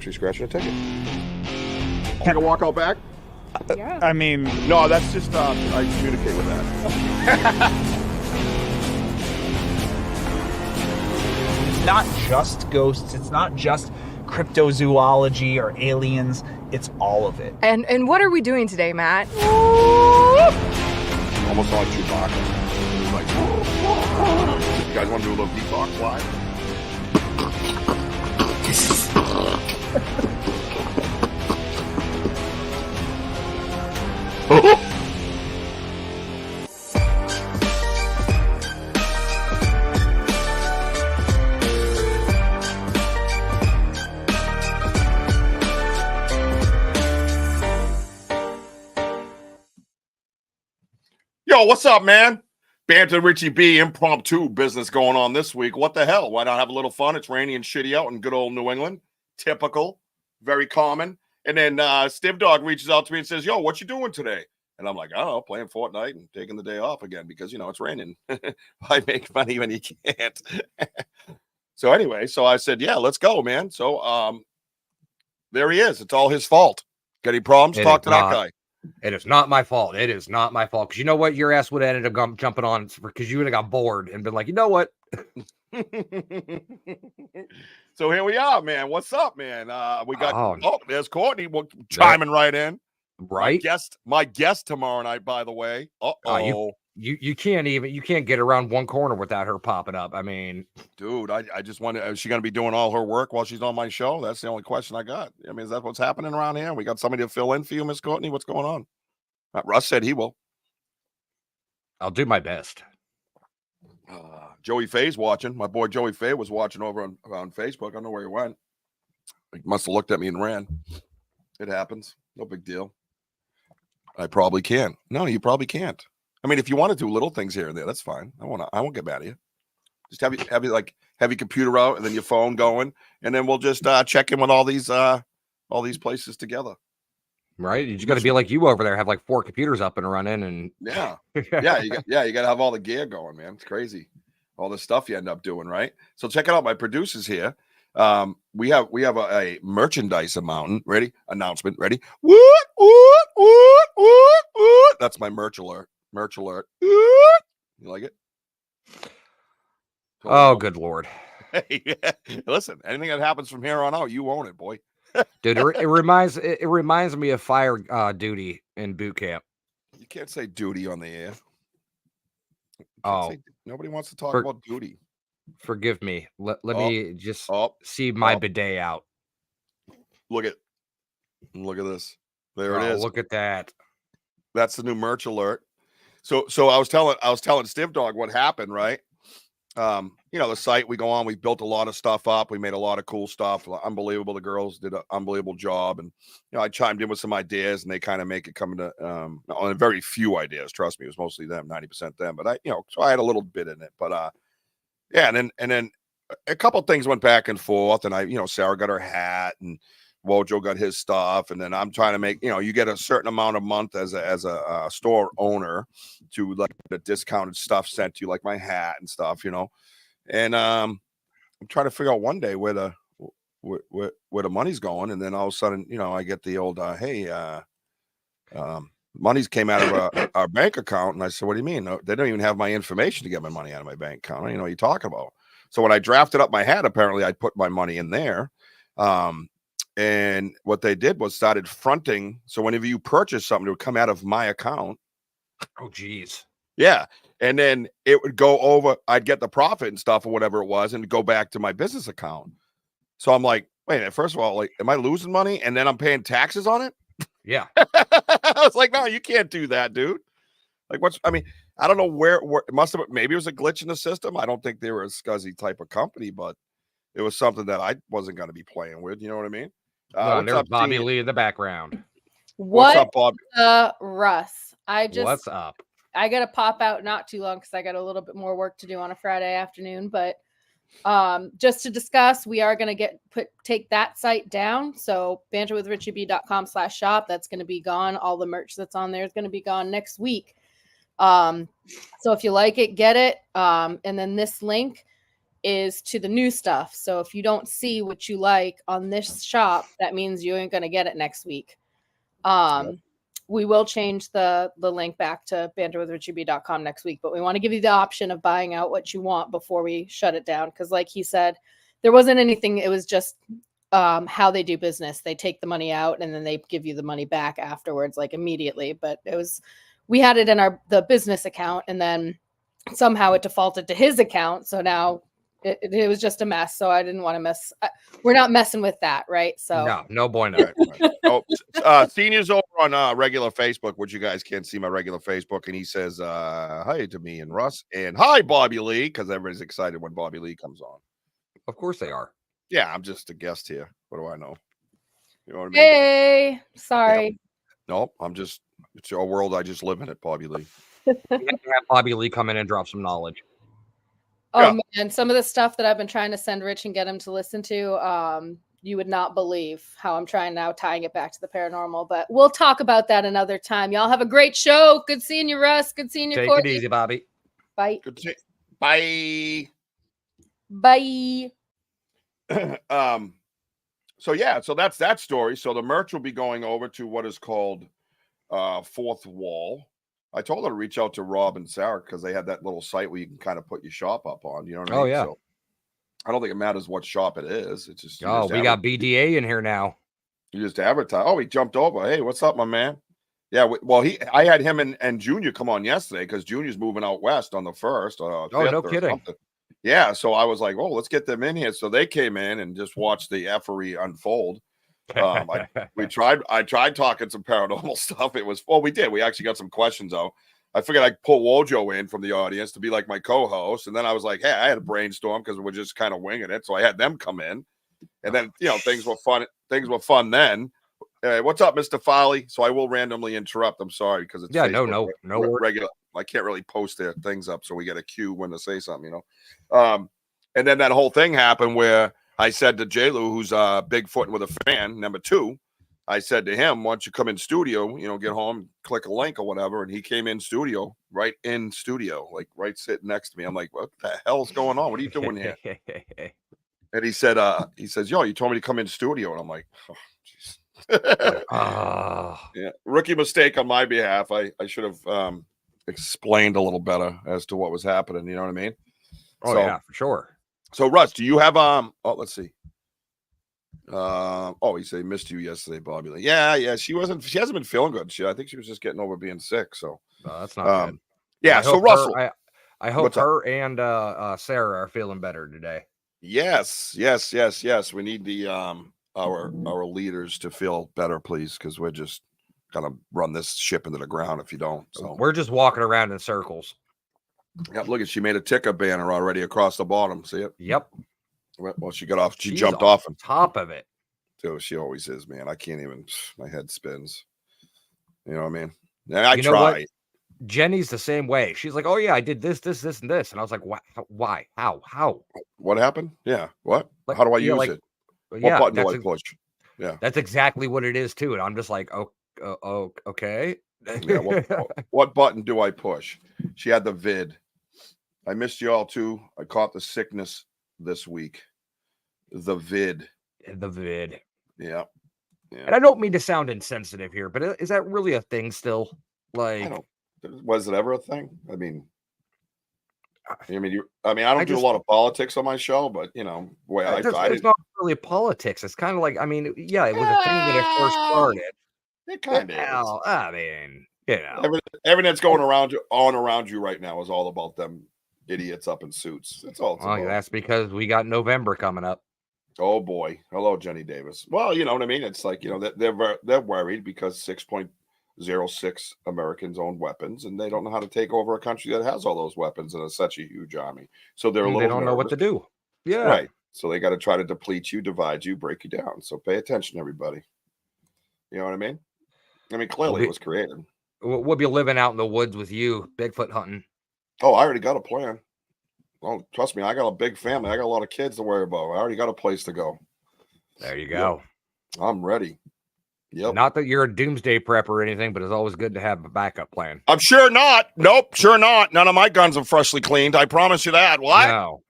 actually scratching a ticket. Can I walk out back? Yeah. I mean, No, that's just I communicate with that. It's not just ghosts. It's not just cryptozoology or aliens. It's all of it. And what are we doing today, Matt? Almost like Chewbacca. Like, you guys want to do a little beatbox live? Yo, what's up, man? Banter Richie B, impromptu business going on this week. What the hell? Why not have a little fun? It's rainy and shitty out in good old New England. Typical, very common. And then STIV-DOG reaches out to me and says, yo, what you doing today? And I'm like, I don't know, playing Fortnite and taking the day off again because, you know, it's raining. I make money when you can't. So anyway, so I said, yeah, let's go, man. So there he is. It's all his fault. Got any problems? Talk to that guy. It is not my fault. It is not my fault. Because you know what? Your ass would have ended up jumping on because you would have got bored and been like, you know what? So here we are, man. What's up, man? We got there's Courtney chiming right in. Right. My guest tomorrow night, by the way. You can't get around one corner without her popping up. I mean, dude, I just wonder, is she gonna be doing all her work while she's on my show? That's the only question I got. I mean, is that what's happening around here? We got somebody to fill in for you, Miss Courtney. What's going on? Russ said he will. I'll do my best. Joey Faye's watching. My boy Joey Faye was watching over on Facebook. I don't know where he went. He must have looked at me and ran. It happens. No big deal. I probably can. No, you probably can't. I mean, if you want to do little things here and there, that's fine. I won't get mad at you. Just have your computer out and then your phone going, and then we'll just check in with all these places together. Right? You just got to be like you over there, have like 4 computers up and running, and yeah, you got to have all the gear going, man. It's crazy, all the stuff you end up doing, right? So check it out. My producers here. We have a merchandise announcement. Ready? What? That's my merch alert. You like it? Oh, good Lord. Hey, listen, anything that happens from here on out, you own it, boy. Dude, it reminds me of fire duty in boot camp. You can't say duty on the air. Nobody wants to talk about duty. Forgive me. Let me just see my bidet out. Look at this. There it is. Look at that. That's the new merch alert. So I was telling STIV-DOG what happened, right? The site we go on, we built a lot of stuff up. We made a lot of cool stuff. Unbelievable. The girls did an unbelievable job. And, I chimed in with some ideas and they kind of make it come into, on very few ideas. Trust me, it was mostly them, 90% them. But so I had a little bit in it, but, yeah. And then a couple of things went back and forth and Sarah got her hat and Wojo got his stuff. And then I'm trying to make, you get a certain amount a month as a store owner to like the discounted stuff sent to you, like my hat and stuff, and I'm trying to figure out one day where the money's going. And then all of a sudden, I get the old, money's came out of our bank account. And I said, what do you mean? No, they don't even have my information to get my money out of my bank account. I don't know what you're talking about. So when I drafted up my hat, apparently I put my money in there. And what they did was started fronting. So whenever you purchase something, it would come out of my account. Oh, geez. Yeah. And then it would go over. I'd get the profit and stuff or whatever it was and go back to my business account. So I'm like, wait a minute. First of all, like, am I losing money? And then I'm paying taxes on it? Yeah. I was like, no, you can't do that, dude. Like, I don't know where it must have, maybe it was a glitch in the system. I don't think they were a scuzzy type of company, but it was something that I wasn't going to be playing with. You know what I mean? There's Bobby Lee in the background. What's up, Bob? Russ. What's up? I got to pop out not too long because I got a little bit more work to do on a Friday afternoon. But just to discuss, we are going to take that site down. So banterwithrichieb.com/shop. That's going to be gone. All the merch that's on there is going to be gone next week. So if you like it, get it. And then this link is to the new stuff. So if you don't see what you like on this shop, that means you ain't going to get it next week. We will change the link back to banterwithrichieb.com next week, but we want to give you the option of buying out what you want before we shut it down. Because like he said, there wasn't anything. It was just how they do business. They take the money out and then they give you the money back afterwards, like immediately. But we had it in the business account, and then somehow it defaulted to his account. So now it was just a mess. So I didn't want to mess. We're not messing with that, right? So no bueno. Oh, Senior's over on regular Facebook, which you guys can't see my regular Facebook, and he says hi to me and Russ, and hi Bobby Lee, because everybody's excited when Bobby Lee comes on. Of course they are. Yeah, I'm just a guest here. What do I know? You know what I mean? hey, sorry. No, it's your world. I just live in it, Bobby Lee. You have to have Bobby Lee come in and drop some knowledge. Oh man, some of the stuff that I've been trying to send Rich and get him to listen to, you would not believe how I'm trying now tying it back to the paranormal, but we'll talk about that another time. Y'all have a great show. Good seeing you, Russ. Good seeing you, Take Courtney. it easy, Bobby. Bye. Good to see. Bye. Bye. So that's that story. So the merch will be going over to what is called Fourth Wall. I told her to reach out to Rob and Sarah because they have that little site where you can kind of put your shop up on. You know what I mean? Oh, yeah. So I don't think it matters what shop it is. It's just We got BDA in here now. You just advertise. Oh, he jumped over. Hey, what's up, my man? Yeah. I had him and Junior come on yesterday because Junior's moving out west on the 1st. No kidding. Yeah. So I was like, oh, let's get them in here. So they came in and just watched the effery unfold. I tried talking some paranormal stuff. We did. We actually got some questions out. I figured I'd pull Wojo in from the audience to be like my co-host. And then I was like, hey, I had a brainstorm because we're just kind of winging it. So I had them come in. And then, things were fun. Things were fun then. What's up, Mr. Foley? So I will randomly interrupt. I'm sorry because it's no regular. I can't really post their things up, so we get a cue when to say something, And then that whole thing happened where I said to J-Lu, who's Bigfoot with a fan, number 2, I said to him, once you come in studio, get home, click a link or whatever. And he came in studio, like right sitting next to me. I'm like, what the hell's going on? What are you doing here? And he said, yo, you told me to come in studio. And I'm like, oh, jeez. Yeah, rookie mistake on my behalf. I should have explained a little better as to what was happening. You know what I mean? Oh, yeah, for sure. So Russ, do you have let's see. He said he missed you yesterday, Bobby. Yeah, she hasn't been feeling good. I think she was just getting over being sick. So that's not good. Yeah, so Russell, I hope her and Sarah are feeling better today. Yes. We need the our leaders to feel better, please, because we're just gonna run this ship into the ground if you don't. So we're just walking around in circles. Yep, look at she made a ticker banner already across the bottom. See it? Yep. Well, she got off. She She's jumped on off the top of it. So she always is, man. I can't even. My head spins. You know what I mean? And I try. Jenny's the same way. She's like, "Oh yeah, I did this, and this," and I was like, "Why? How? What happened? Yeah. What? How do I use it? What button do I push? Yeah, that's exactly what it is too." And I'm just like, "Oh, okay." Yeah. What button do I push? She had the vid. I missed you all too. I caught the sickness this week. The vid. Yeah. And I don't mean to sound insensitive here, but is that really a thing still? Was it ever a thing? I don't do a lot of politics on my show, but it's not really politics. It's kind of like, it was a thing when it first started. It kind of is. I mean, everything that's going around you right now is all about them idiots up in suits. That's all. That's because we got November coming up. Oh boy. Hello, Jenny Davis. Well, you know what I mean? It's like, they're worried because 6.06 Americans own weapons and they don't know how to take over a country that has all those weapons and is such a huge army. So they don't know what to do. Yeah. Right. So they got to try to deplete you, divide you, break you down. So pay attention, everybody. You know what I mean? Clearly it was created. We'll be living out in the woods with you, Bigfoot hunting. Oh, I already got a plan. Oh, trust me, I got a big family. I got a lot of kids to worry about. I already got a place to go. There you go. Yep. I'm ready. Yep. Not that you're a doomsday prep or anything, but it's always good to have a backup plan. I'm sure not. Nope, sure not. None of my guns are freshly cleaned. I promise you that. What? No.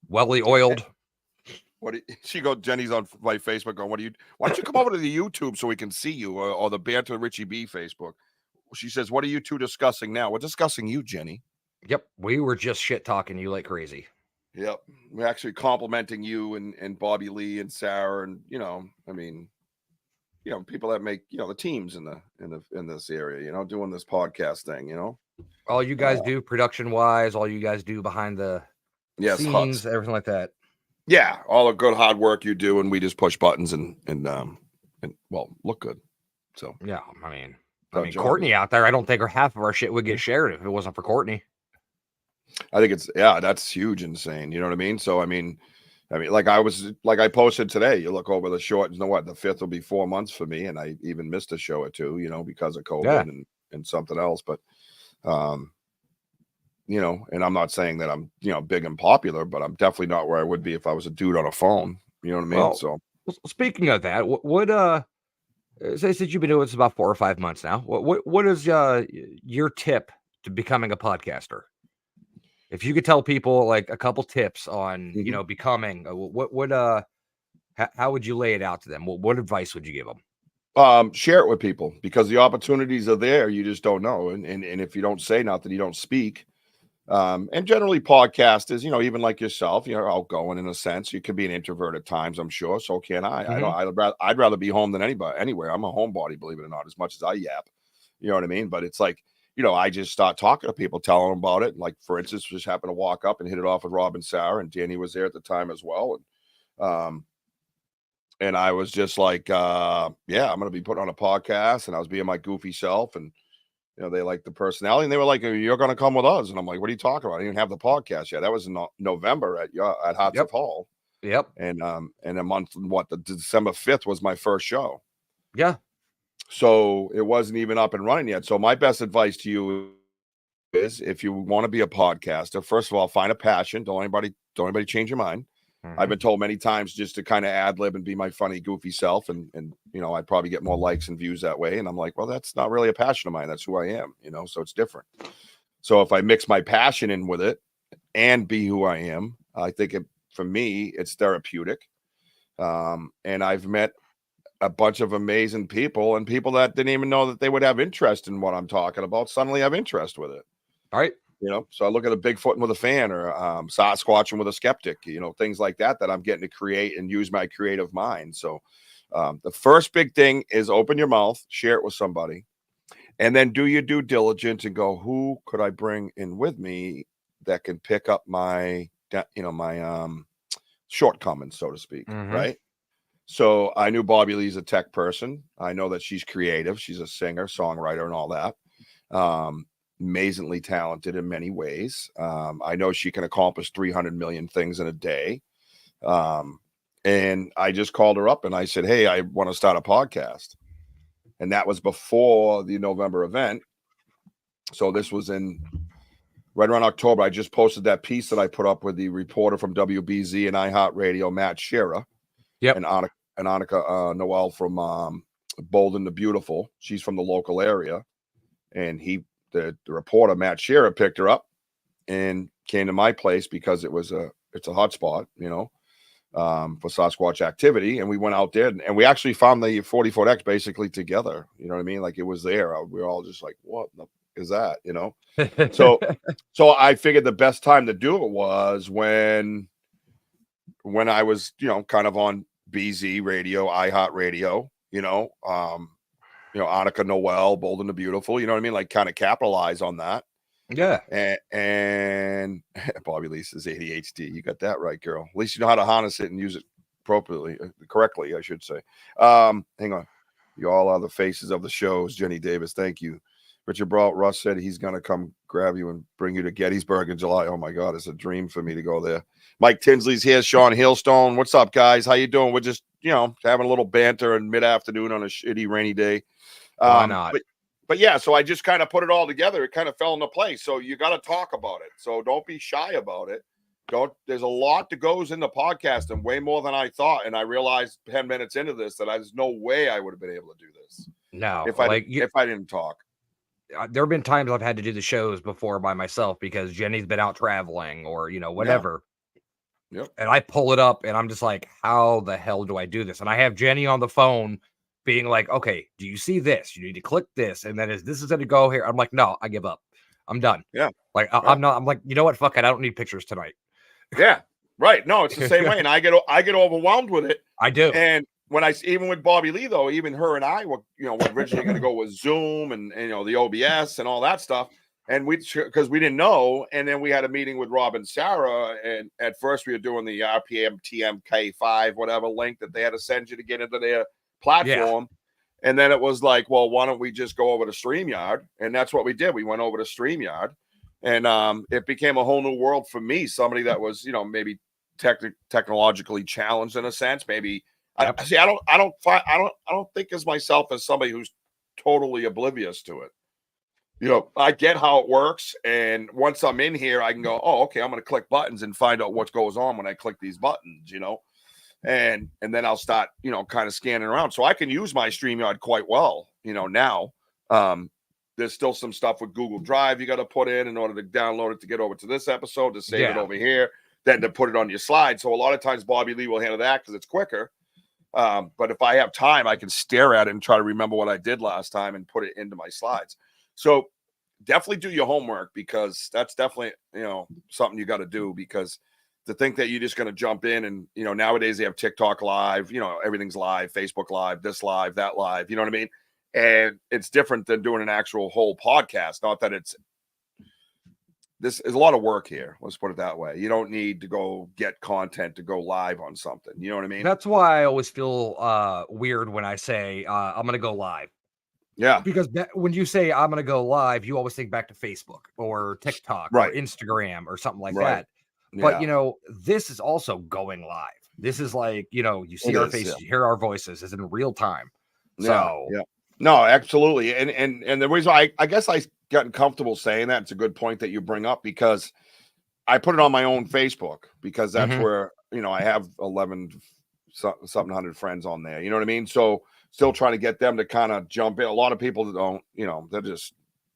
Welly oiled. She go? Jenny's on my Facebook going, why don't you come over to the YouTube so we can see you, or the Banter Richie B Facebook? She says, what are you two discussing now? We're discussing you, Jenny. Yep. We were just shit talking you like crazy. Yep. We're actually complimenting you and Bobby Lee and Sarah, and I mean, people that make the teams in this area, doing this podcast thing, All you guys do production wise, all you guys do behind the scenes, everything like that. Yeah, all the good hard work you do, and we just push buttons and well, look good. So yeah, I mean Courtney out there, I don't think half of our shit would get shared if it wasn't for Courtney. I think that's huge, insane. You know what I mean? So I mean, like I posted today. You look over the short. You know what? The 5th will be 4 months for me, and I even missed a show or two, because of COVID and something else. But and I'm not saying that I'm big and popular, but I'm definitely not where I would be if I was a dude on a phone. You know what I mean? Well, so speaking of that, what say since you've been doing this about 4 or 5 months now, what is your tip to becoming a podcaster? If you could tell people like a couple tips on becoming, how would you lay it out to them? What advice would you give them? Share it with people, because the opportunities are there. You just don't know, and if you don't say nothing, you don't speak. And generally podcasters, even like yourself, you're outgoing in a sense. You could be an introvert at times, I'm sure. So can I. I'd rather be home than anywhere. I'm a homebody, believe it or not, as much as I yap. You know what I mean? But it's like, I just start talking to people, telling them about it. Like, for instance, just happened to walk up and hit it off with Rob and Sarah, and Danny was there at the time as well. And I was just like, I'm going to be putting on a podcast, and I was being my goofy self, and they like the personality, and they were like, you're going to come with us. And I'm like, what are you talking about? I didn't even have the podcast yet. That was in November at Hartford Hall. Yep. And a month, the December 5th was my first show. Yeah. So it wasn't even up and running yet. So my best advice to you is, if you want to be a podcaster, first of all, find a passion. Don't anybody change your mind. I've been told many times just to kind of ad lib and be my funny, goofy self. And I'd probably get more likes and views that way. And I'm like, well, that's not really a passion of mine. That's who I am, so it's different. So if I mix my passion in with it and be who I am, I think for me, it's therapeutic. And I've met a bunch of amazing people, and people that didn't even know that they would have interest in what I'm talking about suddenly have interest with it. All right. So I look at a Bigfooting with a fan, or Sasquatching with a skeptic, things like that I'm getting to create and use my creative mind. So the first big thing is open your mouth, share it with somebody, and then do your due diligence and go, who could I bring in with me that can pick up my shortcomings, so to speak. Right. So I knew Bobby Lee's a tech person. I know that she's creative. She's a singer, songwriter, and all that. Amazingly talented in many ways. I know she can accomplish 300 million things in a day. And I just called her up and I said, hey, I want to start a podcast. And that was before the November event. So this was right around October. I just posted that piece that I put up with the reporter from WBZ and iHeartRadio, Matt Shearer. Yep. And Annika Noel from Bolden the Beautiful. She's from the local area. And the reporter, Matt Shearer, picked her up and came to my place because it's a hot spot, for Sasquatch activity. And we went out there and we actually found the 40-foot X basically together. You know what I mean? Like, it was there. We were all just like, what is that? So I figured the best time to do it was when I was, kind of on BZ radio, iHeartRadio, Annika Noel, Bolden the Beautiful, you know what I mean? Like, kind of capitalize on that. Yeah. And Bobby Lee says ADHD. You got that right, girl. At least you know how to harness it and use it correctly, I should say. Hang on. You all are the faces of the shows. Jenny Davis, thank you. Richard Brault, Russ said he's going to come grab you and bring you to Gettysburg in July. Oh, my God. It's a dream for me to go there. Mike Tinsley's here. Sean Hailstone. What's up, guys? How you doing? We're just, having a little banter in mid-afternoon on a shitty rainy day. Why not? But yeah, so I just kind of put it all together. It kind of fell into place. So you got to talk about it. So don't be shy about it. There's a lot that goes into podcasting, way more than I thought. And I realized 10 minutes into this that there's no way I would have been able to do this. No, if I didn't talk. There have been times I've had to do the shows before by myself because Jenny's been out traveling or, whatever. Yep. And I pull it up and I'm just like, how the hell do I do this? And I have Jenny on the phone being like, okay, do you see this? You need to click this. And then this is going to go here. I'm like, no, I give up. I'm done. Yeah. Like, I'm not, I'm like, you know what? Fuck it. I don't need pictures tonight. Yeah. Right. No, it's the same way. And I get overwhelmed with it. I do. And when even with Bobby Lee, though, even her and I were, were originally going to go with Zoom and the OBS and all that stuff. And because we didn't know. And then we had a meeting with Rob and Sarah. And at first we were doing the RPM TMK5, whatever link that they had to send you to get into their platform. Yeah. And then it was like, well, why don't we just go over to StreamYard? And that's what we did. We went over to StreamYard. And it became a whole new world for me. Somebody that was, maybe technologically challenged in a sense. Maybe I don't think as myself as somebody who's totally oblivious to it. I get how it works, and once I'm in here, I can go, oh, okay, I'm going to click buttons and find out what goes on when I click these buttons, and then I'll start, kind of scanning around. So I can use my StreamYard quite well, now. There's still some stuff with Google Drive you got to put in order to download it to get over to this episode, to save it over here, then to put it on your slide. So a lot of times Bobby Lee will handle that because it's quicker. But if I have time, I can stare at it and try to remember what I did last time and put it into my slides. So definitely do your homework, because that's definitely, something you got to do, because to think that you're just going to jump in and, nowadays they have TikTok live, everything's live, Facebook live, this live, that live, you know what I mean? And it's different than doing an actual whole podcast. Not that this is a lot of work here. Let's put it that way. You don't need to go get content to go live on something. You know what I mean? That's why I always feel weird when I say I'm going to go live. Yeah. Because when you say I'm going to go live, you always think back to Facebook or TikTok or Instagram or something like that. But, this is also going live. This is like, you see our faces, you hear our voices. It's in real time. So, yeah. No, absolutely. And the reason I guess I gotten comfortable saying that, it's a good point that you bring up, because I put it on my own Facebook, because that's where, I have 11 hundred friends on there. You know what I mean? So still trying to get them to kind of jump in. A lot of people don't,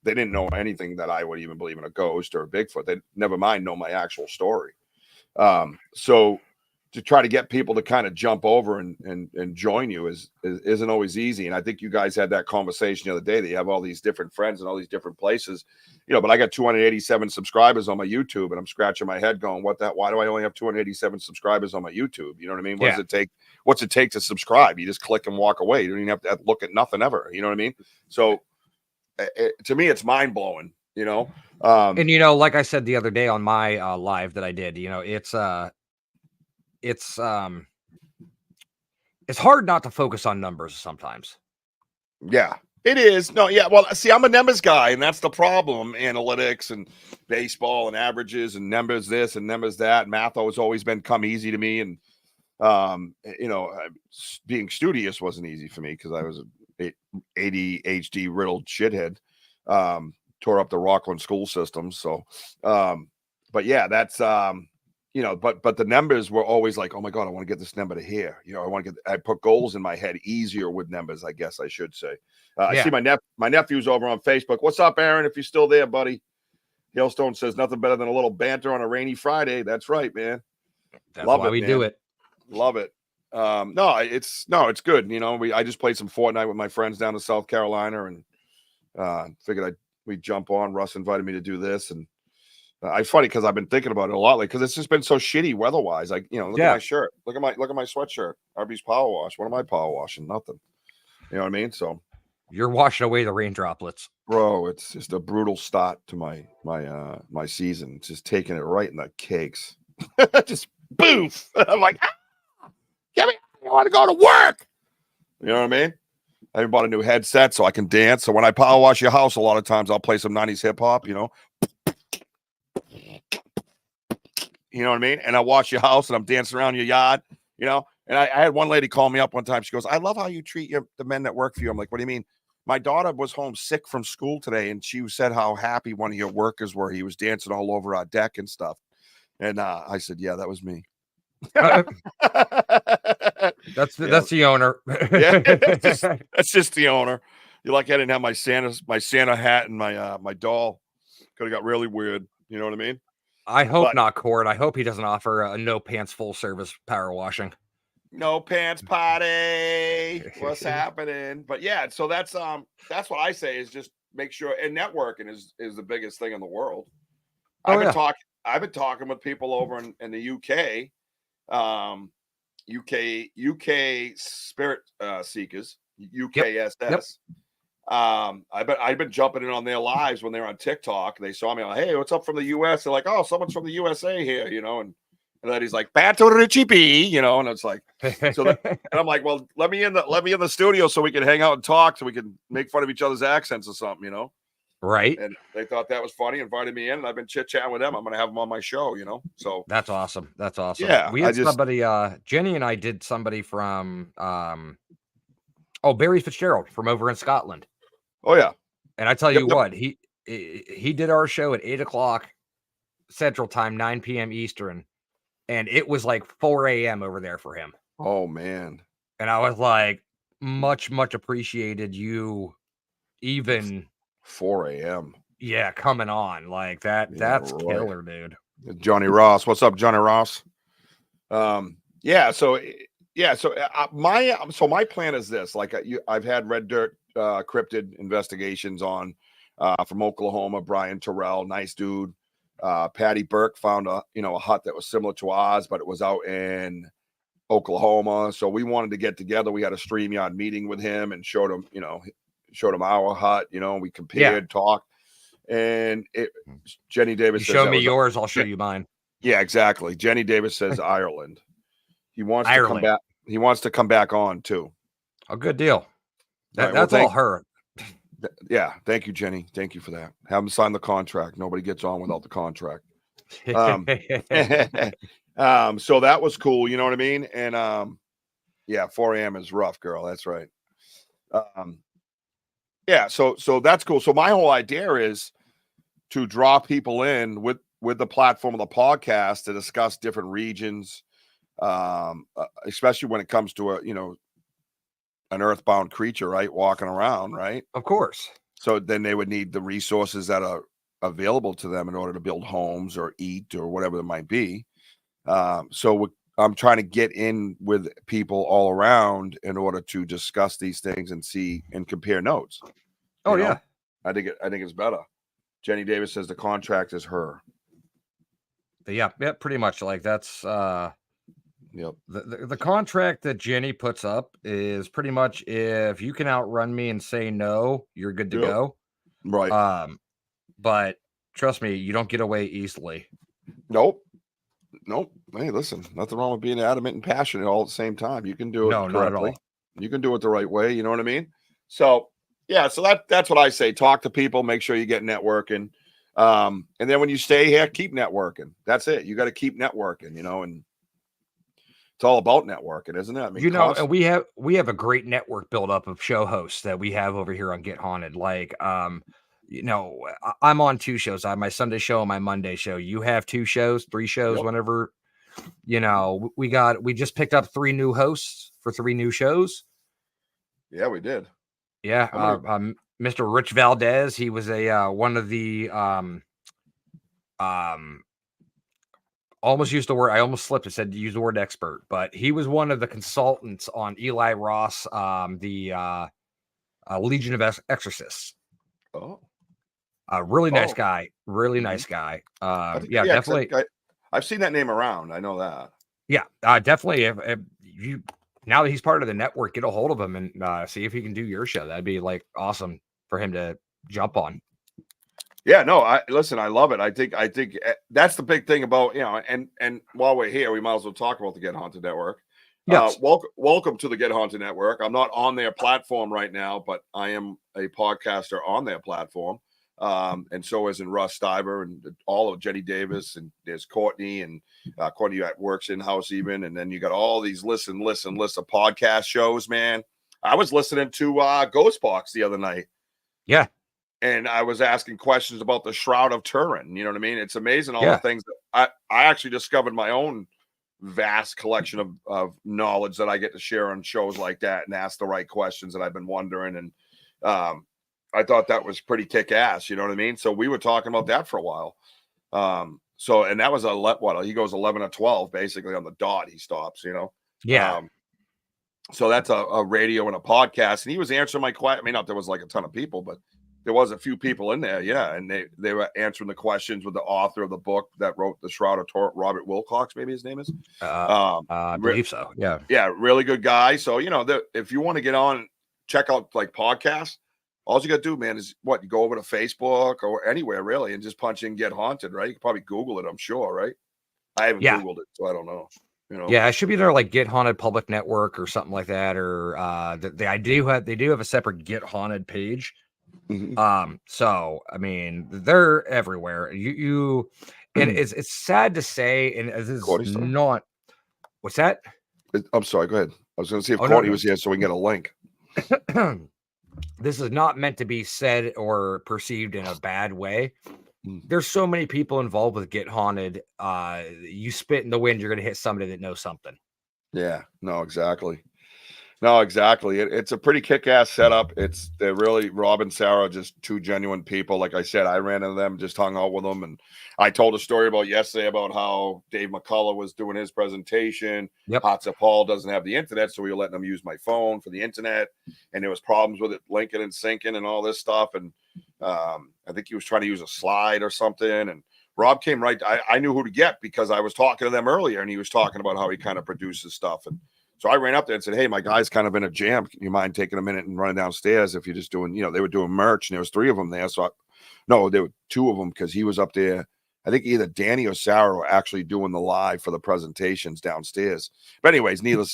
they didn't know anything that I would even believe in a ghost or a Bigfoot. They never mind know my actual story. So to try to get people to kind of jump over and join you isn't always easy. And I think you guys had that conversation the other day, that you have all these different friends in all these different places, but I got 287 subscribers on my YouTube, and I'm scratching my head going, why do I only have 287 subscribers on my YouTube? You know what I mean? What does it take? What's it take to subscribe? You just click and walk away. You don't even have to look at nothing ever. You know what I mean? So to me, it's mind blowing, and like I said the other day on my live that I did, it's hard not to focus on numbers sometimes. Yeah, it is. No, yeah. Well, see, I'm a numbers guy, and that's the problem. Analytics and baseball and averages and numbers this and numbers that. Math has always come easy to me. And, being studious wasn't easy for me, because I was a ADHD riddled shithead. Tore up the Rockland school system. So, but yeah, that's, but the numbers were always like, oh my God, I want to get this number to here. I put goals in my head easier with numbers, I guess I should say. I see my nephew's over on Facebook. What's up, Aaron? If you're still there, buddy. Hailstone says nothing better than a little banter on a rainy Friday. That's right, man. That's why we do it. Love it. No, it's good. I just played some Fortnite with my friends down in South Carolina, and figured we'd jump on. Russ invited me to do this, and it's funny because I've been thinking about it a lot, because it's just been so shitty weather-wise. Like, look at my shirt, look at my sweatshirt. Arby's Power Wash. What am I power washing? Nothing. You know what I mean? So you're washing away the rain droplets, bro. It's just a brutal start to my season. It's just taking it right in the cakes. Just boof. I'm like, get me! I want to go to work. You know what I mean? I bought a new headset so I can dance. So when I power wash your house, a lot of times I'll play some 90s hip hop. You know what I mean? And I wash your house and I'm dancing around your yard. And I had one lady call me up one time. She goes, I love how you treat the men that work for you. I'm like, what do you mean? My daughter was home sick from school today, and she said how happy one of your workers were. He was dancing all over our deck and stuff. And I said, yeah, that was me. That's the owner. Yeah, that's just the owner. You're like, I didn't have my Santa hat and my doll. Could have got really weird. You know what I mean? I hope But not, Cord. I hope he doesn't offer a no pants full service power washing. no pants party. What's happening? But yeah, so that's what I say is just make sure, and networking is the biggest thing in the world. Oh, I've been talking with people over in the UK, UK Spirit Seekers, UKSS. Yep. I've been jumping in on their lives when they're on TikTok. They saw me like, hey, what's up from the US? They're like, oh, someone's from the USA here, and then he's like, Pato Richie B, and it's like, and I'm like, well, let me in the studio so we can hang out and talk, so we can make fun of each other's accents or something, Right. And they thought that was funny, invited me in, and I've been chit-chatting with them. I'm gonna have them on my show, so That's awesome. That's awesome. Yeah, We had somebody, Jenny and I did somebody from Barry Fitzgerald from over in Scotland. Oh yeah. And I tell you what, he did our show at 8:00 Central Time, 9 p.m. Eastern, and it was like 4 a.m. over there for him. Oh man. And I was like, much appreciated you even 4 a.m. Yeah, coming on like that. Yeah, That's right. killer, dude. Johnny Ross. What's up, Johnny Ross? So my plan is this. Like I've had Red Dirt cryptid investigations on from Oklahoma, Brian Terrell, nice dude. Patty Burke found a hut that was similar to ours, but it was out in Oklahoma. So we wanted to get together. We had a StreamYard meeting with him and showed him our hut, we compared, talked, and Jenny Davis You says show me yours, I'll show you mine. Yeah, exactly. Jenny Davis says Ireland. He wants to come back. He wants to come back on too. A good deal. That's all her. Yeah. Thank you, Jenny. Thank you for that. Have him sign the contract. Nobody gets on without the contract. So that was cool. You know what I mean? And 4 a.m. is rough, girl. That's right. So that's cool. So my whole idea is to draw people in with the platform of the podcast to discuss different regions, especially when it comes to an earthbound creature, right? Walking around, right? Of course. So then they would need the resources that are available to them in order to build homes or eat or whatever it might be. So I'm trying to get in with people all around in order to discuss these things and see and compare notes. Oh yeah. I think it's better. Jenny Davis says the contract is her. Yeah, pretty much. Like that's Yep. The contract that Jenny puts up is pretty much if you can outrun me and say no, you're good to go. Right. But trust me, you don't get away easily. Nope. Hey, listen, nothing wrong with being adamant and passionate all at the same time. You can do it correctly. Not at all. You can do it the right way. You know what I mean? So yeah, so that's what I say. Talk to people, make sure you get networking. And then when you stay here, keep networking. That's it. You got to keep networking, and it's all about networking, isn't it? I mean, and we have a great network built up of show hosts that we have over here on Get Haunted. Like, I'm on 2 shows. I have my Sunday show and my Monday show. You have 2 shows, 3 shows, whenever, we just picked up 3 new hosts for 3 new shows. Yeah, we did. Yeah. Mr. Rich Valdez, he was one of the, almost used the word, I almost slipped. It said to use the word expert, but he was one of the consultants on Eli Ross, the Legion of Exorcists. Oh, really nice guy. Really nice guy. Definitely. I've seen that name around. I know that. Yeah, definitely. If you, now that he's part of the network, get a hold of him and see if he can do your show. That'd be like awesome for him to jump on. Yeah, no, I love it. I think that's the big thing about, and while we're here, we might as well talk about the Get Haunted Network. Yes. Welcome to the Get Haunted Network. I'm not on their platform right now, but I am a podcaster on their platform. And so is in Russ Stiver and all of Jenny Davis, and there's Courtney, and Courtney works in-house even. And then you got all these lists of podcast shows, man. I was listening to Ghost Box the other night. Yeah. And I was asking questions about the Shroud of Turin. You know what I mean? It's amazing all the things that I actually discovered my own vast collection of knowledge that I get to share on shows like that and ask the right questions that I've been wondering. And I thought that was pretty kick ass. You know what I mean? So we were talking about that for a while. So, and that was he goes 11 or 12 basically on the dot. He stops, Yeah. So that's a radio and a podcast. And he was answering my question. I mean, not there was like a ton of people, but there was a few people in there. Yeah. And they were answering the questions with the author of the book that wrote The Shroud of Turin, Robert Wilcox, maybe his name is. I believe so. Yeah. Yeah. Really good guy. So, if you want to get on, check out like podcasts, all you got to do, man, is you go over to Facebook or anywhere really and just punch in Get Haunted, right? You can probably Google it, I'm sure, right? I haven't Googled it, so I don't know. Yeah, it should be there like Get Haunted Public Network or something like that. Or they do have a separate Get Haunted page. Mm-hmm. So I mean, they're everywhere. You and it's sad to say, and this is not what's that? I'm sorry, go ahead. I was gonna see if Oh, Courtney no. was here so we can get a link. This is not meant to be said or perceived in a bad way. There's so many people involved with Get Haunted. You spit in the wind, you're going to hit somebody that knows something. Yeah, no, exactly. No, exactly. It's a pretty kick-ass setup. They're really, Rob and Sarah, just two genuine people. Like I said, I ran into them, just hung out with them. And I told a story yesterday about how Dave McCullough was doing his presentation. Yep. Hotza Paul doesn't have the internet, so we were letting them use my phone for the internet. And there was problems with it linking and syncing and all this stuff. And I think he was trying to use a slide or something. And Rob came right. I knew who to get because I was talking to them earlier, and he was talking about how he kind of produces stuff. And so I ran up there and said, "Hey, my guy's kind of in a jam. Can you mind taking a minute and running downstairs if you're just doing, they were doing merch, and there was 3 of them there. So no, there were 2 of them because he was up there. I think either Danny or Sarah were actually doing the live for the presentations downstairs. But anyways, neither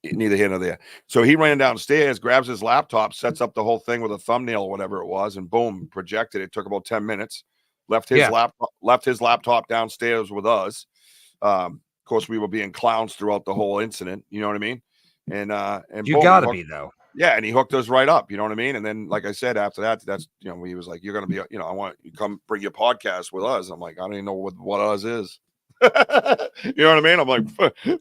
here nor there. So he ran downstairs, grabs his laptop, sets up the whole thing with a thumbnail or whatever it was, and boom, projected. It took about 10 minutes. Left his laptop downstairs with us. Of course, we were being clowns throughout the whole incident. You know what I mean? And you boom, gotta be though. Yeah, and he hooked us right up. You know what I mean? And then, like I said, after that, that's he was like, "You're gonna be, I want you to come bring your podcast with us." I'm like, I don't even know what us is. You know what I mean? I'm like,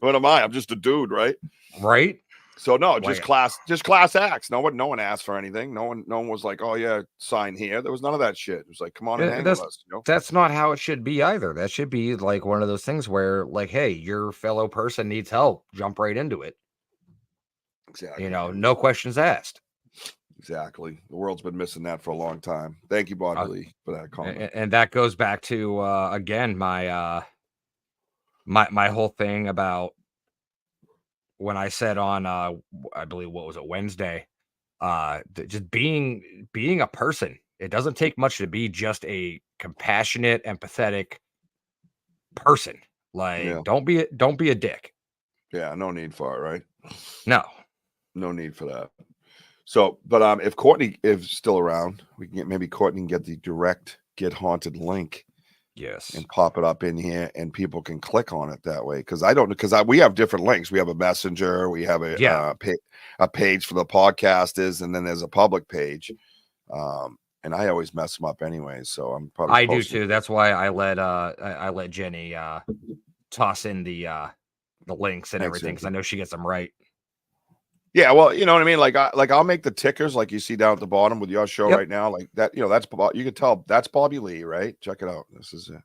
what am I? I'm just a dude, right? Right. So no, just class acts. No one asked for anything. No one was like, "Oh yeah, sign here." There was none of that shit. It was like, "Come on and hang with us." That's not how it should be either. That should be like one of those things where, like, hey, your fellow person needs help. Jump right into it. Exactly. No questions asked. Exactly. The world's been missing that for a long time. Thank you, Bobby Lee, for that comment. And that goes back to again my my whole thing about when I said on I believe what was it, Wednesday, just being a person. It doesn't take much to be just a compassionate, empathetic person. Like don't be a dick. Yeah, no need for it, right? No need for that. So, but if Courtney is still around, we can maybe Courtney can get the direct Get Haunted link. Yes. And pop it up in here, and people can click on it that way. Because I don't know, because we have different links. We have a messenger, we have a page for the podcasters, and then there's a public page. And I always mess them up anyway. So I'm probably I do too. That's why I let Jenny toss in the links and everything because I know she gets them right. Yeah, well, you know what I mean. Like I'll make the tickers like you see down at the bottom with your show right now. Like that, that's you can tell that's Bobby Lee, right? Check it out. This is it.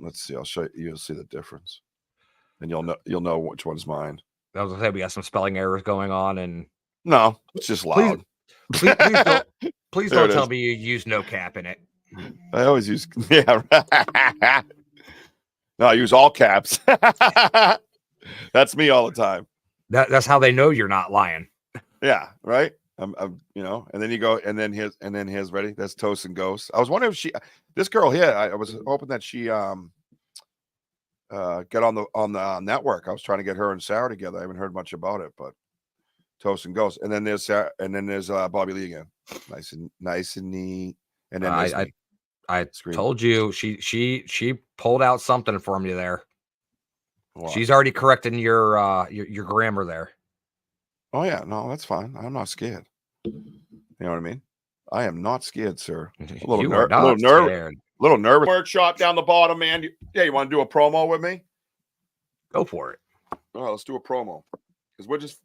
Let's see. I'll show you. You'll see the difference, and you'll know which one's mine. I was gonna say we got some spelling errors going on, and no, it's just loud. Please don't tell me you use no cap in it. I always use No, I use all caps. That's me all the time. That's how they know you're not lying. Yeah, right. I'm and then you go, and then here's ready. That's Toast and Ghost. I was wondering if this girl here. I was hoping that she get on the network. I was trying to get her and Sarah together. I haven't heard much about it, but Toast and Ghost. And then there's Sarah, and then there's Bobby Lee again. Nice and neat. And then I told you she pulled out something from you there. What? She's already correcting your grammar there. Oh yeah, no, that's fine. I'm not scared. You know what I mean? I am not scared, sir. A little nervous. Little nervous. Merch shop down the bottom, man. You want to do a promo with me? Go for it. Oh, let's do a promo because we're just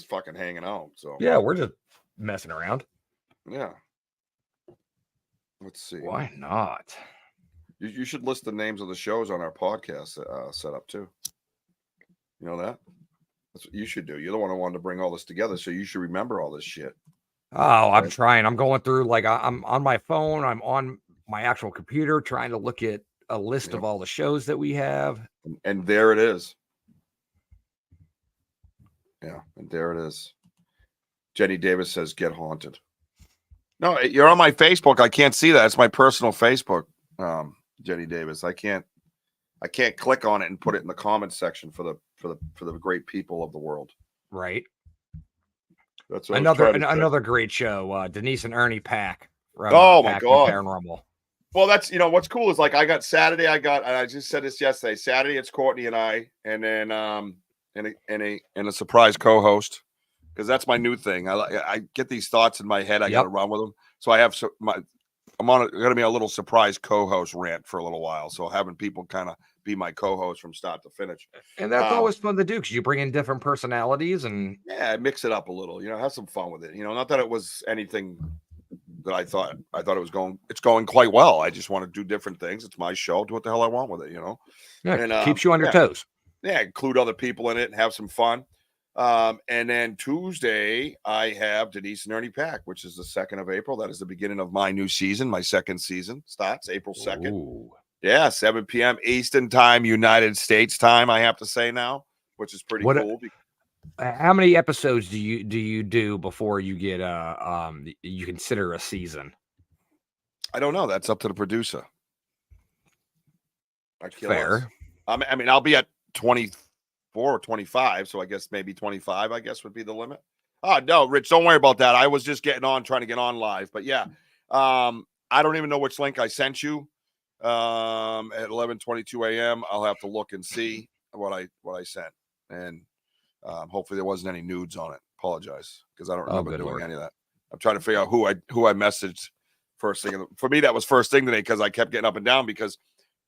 fucking hanging out. So yeah, we're just messing around. Yeah. Let's see. Why not? You should list the names of the shows on our podcast set up too. You know that? That's what you should do. You're the one who wanted to bring all this together, so you should remember all this shit. Oh, I'm trying. I'm going through, like, I'm on my phone. I'm on my actual computer trying to look at a list of all the shows that we have. And there it is. Yeah, and there it is. Jenny Davis says, "Get haunted." No, you're on my Facebook. I can't see that. It's my personal Facebook, Jenny Davis. I can't click on it and put it in the comments section for the great people of the world. Right. That's what another great show. Denise and Ernie Pack. From, oh my Pack God. Paranormal. Well, that's, what's cool is, like, I got Saturday. I just said this yesterday. Saturday it's Courtney and I, and then and a surprise co-host, because that's my new thing. I get these thoughts in my head. I got to run with them. So I have I'm going to be a little surprise co-host rant for a little while. So having people kind of be my co-host from start to finish, and that's always fun to do, because you bring in different personalities and mix it up a little. Have some fun with it. Not that it was anything that I thought it's going quite well. I just want to do different things. It's my show. Do what the hell I want with it, Yeah, and keeps you on your toes. Yeah, include other people in it and have some fun. And then Tuesday, I have Denise and Ernie Pack, which is the 2nd of April. That is the beginning of my new season. My second season starts April 2nd. Ooh. Yeah, 7 p.m. Eastern time, United States time, I have to say now, which is pretty cool. How many episodes do you do before you get you consider a season? I don't know. That's up to the producer. Fair. I mean, I'll be at 24 or 25, so I guess maybe 25, I guess, would be the limit. Oh, no, Rich, don't worry about that. I was just trying to get on live. But yeah, I don't even know which link I sent you at 11:22 a.m. I'll have to look and see what I sent. And hopefully there wasn't any nudes on it. Apologize, because I don't remember doing any of that. I'm trying to figure out who I messaged first thing. For me, that was first thing today, because I kept getting up and down, because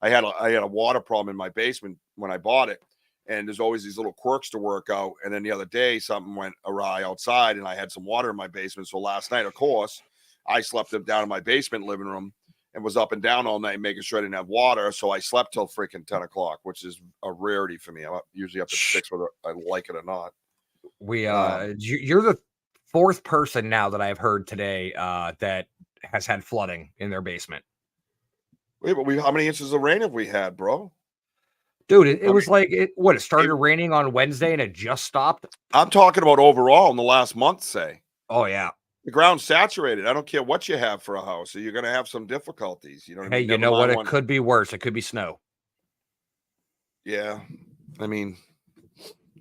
I had a water problem in my basement when I bought it, and there's always these little quirks to work out. And then the other day, something went awry outside, and I had some water in my basement. So last night, of course, I slept down in my basement living room and was up and down all night making sure I didn't have water. So I slept till freaking 10 o'clock, which is a rarity for me. I'm usually up to 6, whether I like it or not. You're the 4th person now that I've heard today that has had flooding in their basement. Wait, but how many inches of rain have we had, bro? Dude, it was like, it started raining on Wednesday and it just stopped? I'm talking about overall in the last month, say. Oh, yeah. The ground's saturated. I don't care what you have for a house. So you're going to have some difficulties. You know what I mean? You know what? It could be worse. It could be snow. Yeah. I mean,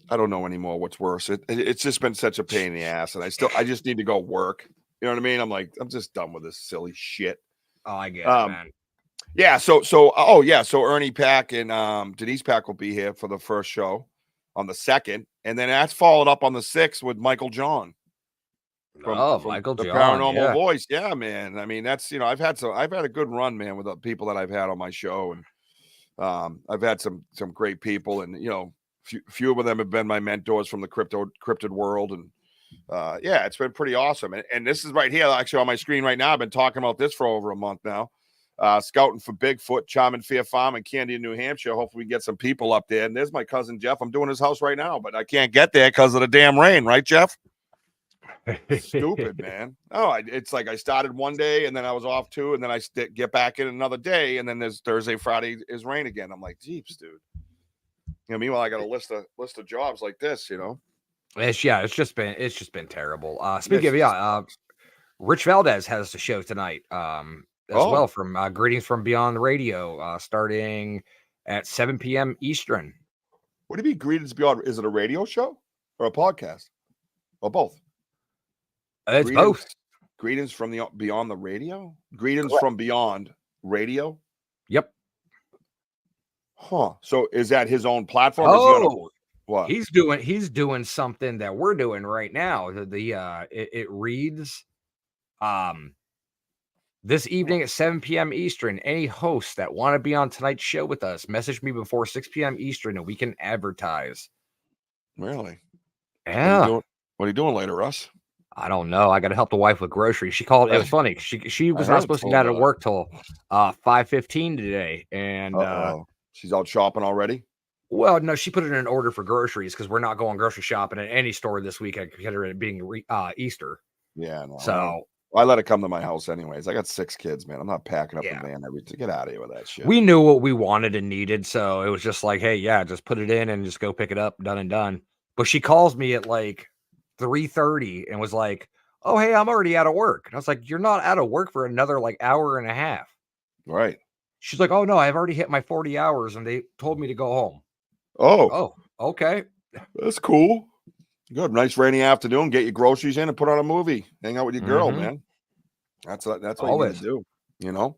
I don't know anymore what's worse. It's just been such a pain in the ass. And I just need to go work. You know what I mean? I'm just done with this silly shit. Oh, I get it, man. Yeah. So Ernie Pack and Denise Pack will be here for the first show on the 2nd. And then that's followed up on the 6th with Michael John. From Michael the John, Paranormal Voice. Yeah, man. I mean, that's, I've had a good run, man, with the people that I've had on my show. And I've had some great people, and, few of them have been my mentors from the cryptid world. And yeah, it's been pretty awesome. And this is right here, actually, on my screen right now. I've been talking about this for over a month now. Scouting for Bigfoot, Charm and Fear Farm in Candia, New Hampshire. Hopefully we get some people up there. And there's my cousin Jeff. I'm doing his house right now, but I can't get there because of the damn rain, right, Jeff? Stupid, man. It's like I started one day and then I was off 2, and then I get back in another day, and then there's Thursday, Friday is rain again. I'm like, jeeps, dude. Meanwhile, I got a list of jobs like this. It's just been terrible. Speaking of Rich Valdez has the show tonight as well, from Greetings from Beyond the Radio, starting at 7 p.m. Eastern. What do you mean, Greetings Beyond? Is it a radio show or a podcast or both? It's both. Greetings from Beyond the Radio? Greetings from Beyond Radio? Yep. Huh. So is that his own platform? What? He's doing something that we're doing right now. It reads this evening at 7 p.m. Eastern. Any hosts that want to be on tonight's show with us, message me before 6 p.m. Eastern and we can advertise. Really? Yeah. What are you doing later, Russ? I don't know. I got to help the wife with groceries. She called. It was funny. She was heard not supposed to get out of that. work till 5:15 today, and she's out shopping already. well, no, she put it in an order for groceries because we're not going grocery shopping at any store this week. I consider it being Easter. Yeah, no, So I let it come to my house anyways. I got 6 kids, man. I'm not packing up Yeah. the van every to get out of here with that shit. we knew what we wanted and needed, so it was just like, hey, yeah, just put it in and just go pick it up, done and done. But she calls me at like 3:30 and was like, "Oh, hey, I'm already out of work." And I was like, "You're not out of work for another like hour and a half." Right. She's like, "Oh no, I've already hit my 40 hours and they told me to go home." Oh, Oh, okay. that's cool. Good. Nice rainy afternoon. Get your groceries in and put on a movie. Hang out with your girl, Mhm. man. That's what you need Always. to do, you know.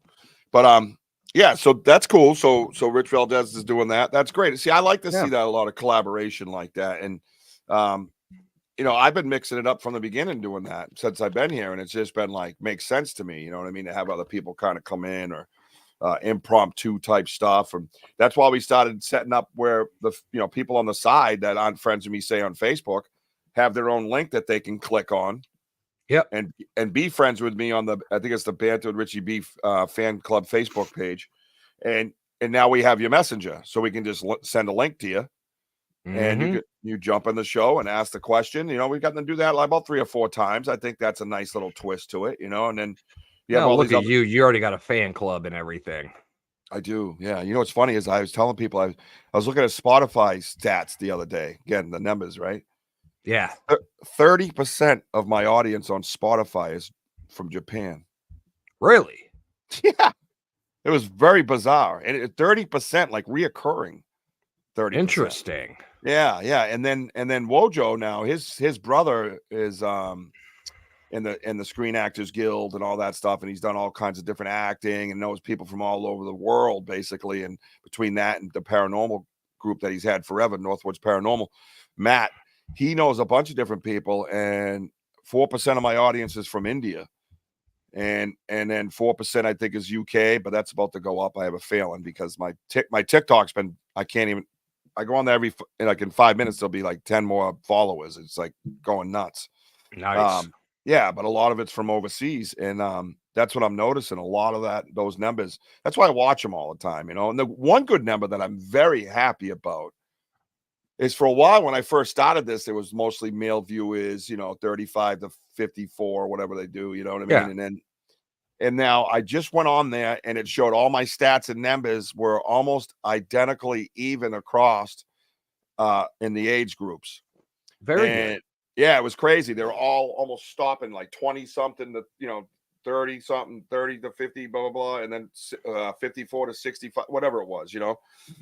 But yeah, so that's cool. So Rich Valdez is doing that. That's great. See, I like to see that a lot of collaboration like that. And I've been mixing it up from the beginning doing that since I've been here, and it's just been like makes sense to me, you know what I mean, to have other people kind of come in or impromptu type stuff. And that's why we started setting up where the people on the side that aren't friends with me, say on Facebook, have their own link that they can click on. Yep. And be friends with me on I think it's the Banter with Richie B fan club Facebook page. And now we have your messenger, so we can just send a link to you. And you jump in the show and ask the question. We've gotten to do that about 3 or 4 times. I think that's a nice little twist to it, and then you have Now all look these at you. You already got a fan club and everything. I do. Yeah. What's funny is I was telling people I was looking at Spotify stats the other day. Again, the numbers, right? Yeah. 30% of my audience on Spotify is from Japan. Really? Yeah. It was very bizarre. And 30% like reoccurring. 30%. Interesting. Yeah, yeah. And then Wojo now, his brother is in the Screen Actors Guild and all that stuff, and he's done all kinds of different acting and knows people from all over the world, basically. And between that and the paranormal group that he's had forever, Northwoods Paranormal, Matt, he knows a bunch of different people, and 4% of my audience is from India. And then 4% I think is UK, but that's about to go up. I have a feeling because my TikTok's been, I go on there in 5 minutes, there'll be like 10 more followers. It's like going nuts. Nice. Yeah, but a lot of it's from overseas, and that's what I'm noticing. A lot of those numbers. That's why I watch them all the time, And the one good number that I'm very happy about is, for a while when I first started this, it was mostly male viewers, 35 to 54, whatever they do, you know what I mean? Yeah. And now I just went on there and it showed all my stats and numbers were almost identically even across in the age groups. Very good. Yeah, it was crazy. They were all almost stopping like 20 something to 30 something, 30 to 50, blah blah blah, and then 54 to 65, whatever it was,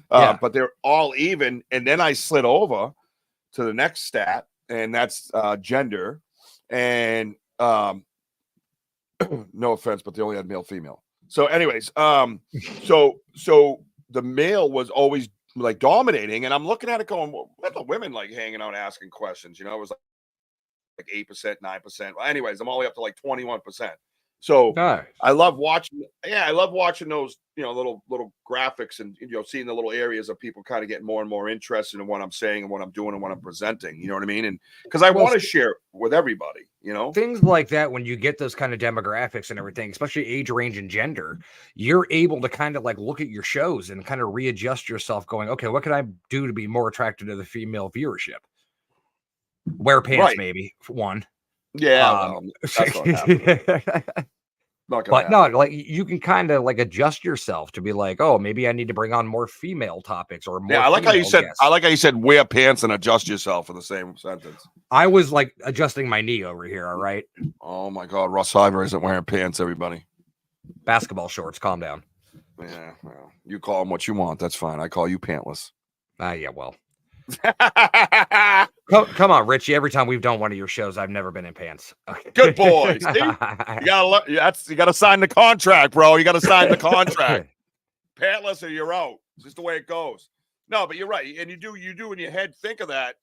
but they're all even. And then I slid over to the next stat, and that's gender. And no offense, but they only had male, female. So, anyways, so the male was always like dominating, and I'm looking at it going, well, what the women like hanging out asking questions? It was like 8%, 9%. Well, anyways, I'm all the way up to like 21%. So nice. I love watching. Yeah, I love watching those, little graphics and seeing the little areas of people kind of getting more and more interested in what I'm saying and what I'm doing and what I'm presenting. You know what I mean? And because I want to share with everybody. Things like that, when you get those kind of demographics and everything, especially age range and gender, you're able to kind of like look at your shows and kind of readjust yourself, going, okay, what can I do to be more attracted to the female viewership? Wear pants, right. Maybe for one. Yeah, that's not happening. But no, like you can kind of like adjust yourself to be like, oh, maybe I need to bring on more female topics or more. Yeah, I like how you said. Guests. I like how you said wear pants and adjust yourself in the same sentence. I was like adjusting my knee over here. All right. Oh my God, Russ Iver isn't wearing pants. Everybody. Basketball shorts. Calm down. Yeah, well, you call them what you want. That's fine. I call you pantless. Yeah, well. Come on, Richie. Every time we've done one of your shows, I've never been in pants. Okay. Good boy. See? You gotta sign the contract, bro. You gotta sign the contract. Pantless or you're out. It's just the way it goes. No, but you're right. And you do in your head think of that.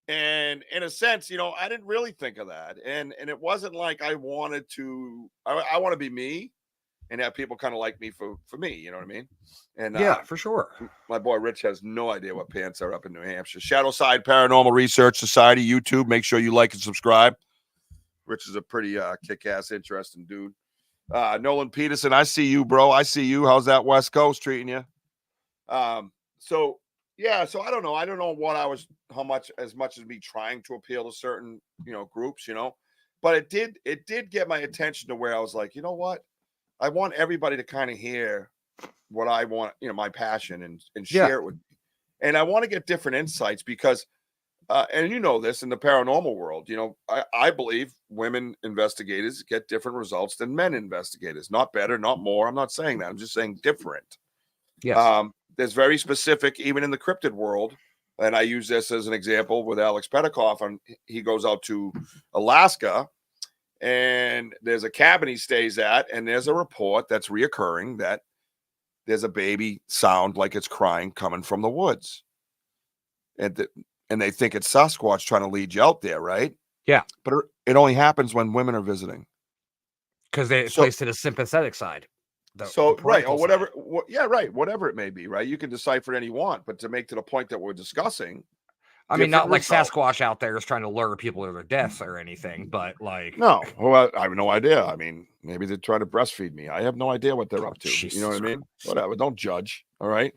And in a sense, I didn't really think of that. And it wasn't like I wanted to. I want to be me and have people kind of like me for me, you know what I mean? And yeah, for sure. My boy Rich has no idea what pants are up in New Hampshire. Shadowside Paranormal Research Society, YouTube. Make sure you like and subscribe. Rich is a pretty kick-ass, interesting dude. Nolan Peterson, I see you, bro. I see you. How's that West Coast treating you? So I don't know. I don't know what I was, as much as me trying to appeal to certain, groups, but it did get my attention to where I was like, you know what? I want everybody to kind of hear what I want, my passion and share it with me. And I want to get different insights because, and this in the paranormal world, I believe women investigators get different results than men investigators. Not better, not more. I'm not saying that. I'm just saying different. Yes. There's very specific, even in the cryptid world. And I use this as an example with Alex Petikoff. And he goes out to Alaska and there's a cabin he stays at. And there's a report that's reoccurring that there's a baby sound like it's crying coming from the woods. And they think it's Sasquatch trying to lead you out there, right? Yeah. But it only happens when women are visiting. Because they placed it a sympathetic side. Right, or whatever. Right. Whatever it may be, right? You can decipher it any you want, but to make to the point that we're discussing. I mean, not like Sasquatch out there is trying to lure people to their deaths or anything, but like. No, well, I have no idea. I mean, maybe they're trying to breastfeed me. I have no idea what they're up to. Jesus you know what I mean? Whatever. Don't judge. All right.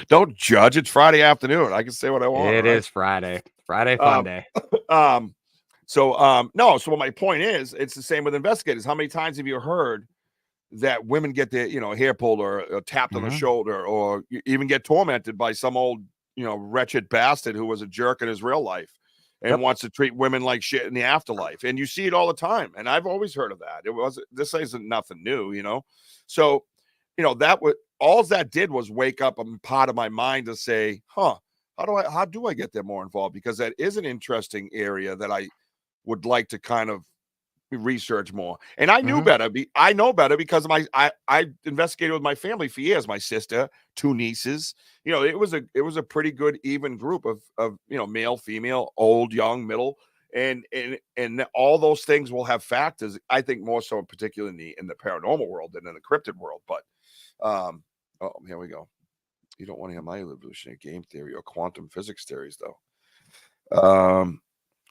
Don't judge. It's Friday afternoon. I can say what I want. It is Friday. Friday fun day. So what my point is, it's the same with investigators. How many times have you heard that women get their, hair pulled or tapped on the shoulder, or you even get tormented by some old, wretched bastard who was a jerk in his real life and wants to treat women like shit in the afterlife? And you see it all the time. And I've always heard of that. This isn't nothing new, So, all that did was wake up a part of my mind to say, how do I get them more involved? Because that is an interesting area that I would like to kind of research more. And I knew better. I know better because I investigated with my family for years. My sister, 2 nieces. It was a pretty good even group of male, female, old, young, middle, and all those things will have factors. I think more so, particularly in the paranormal world than in the cryptid world. But here we go. You don't want to hear my evolutionary game theory or quantum physics theories, though.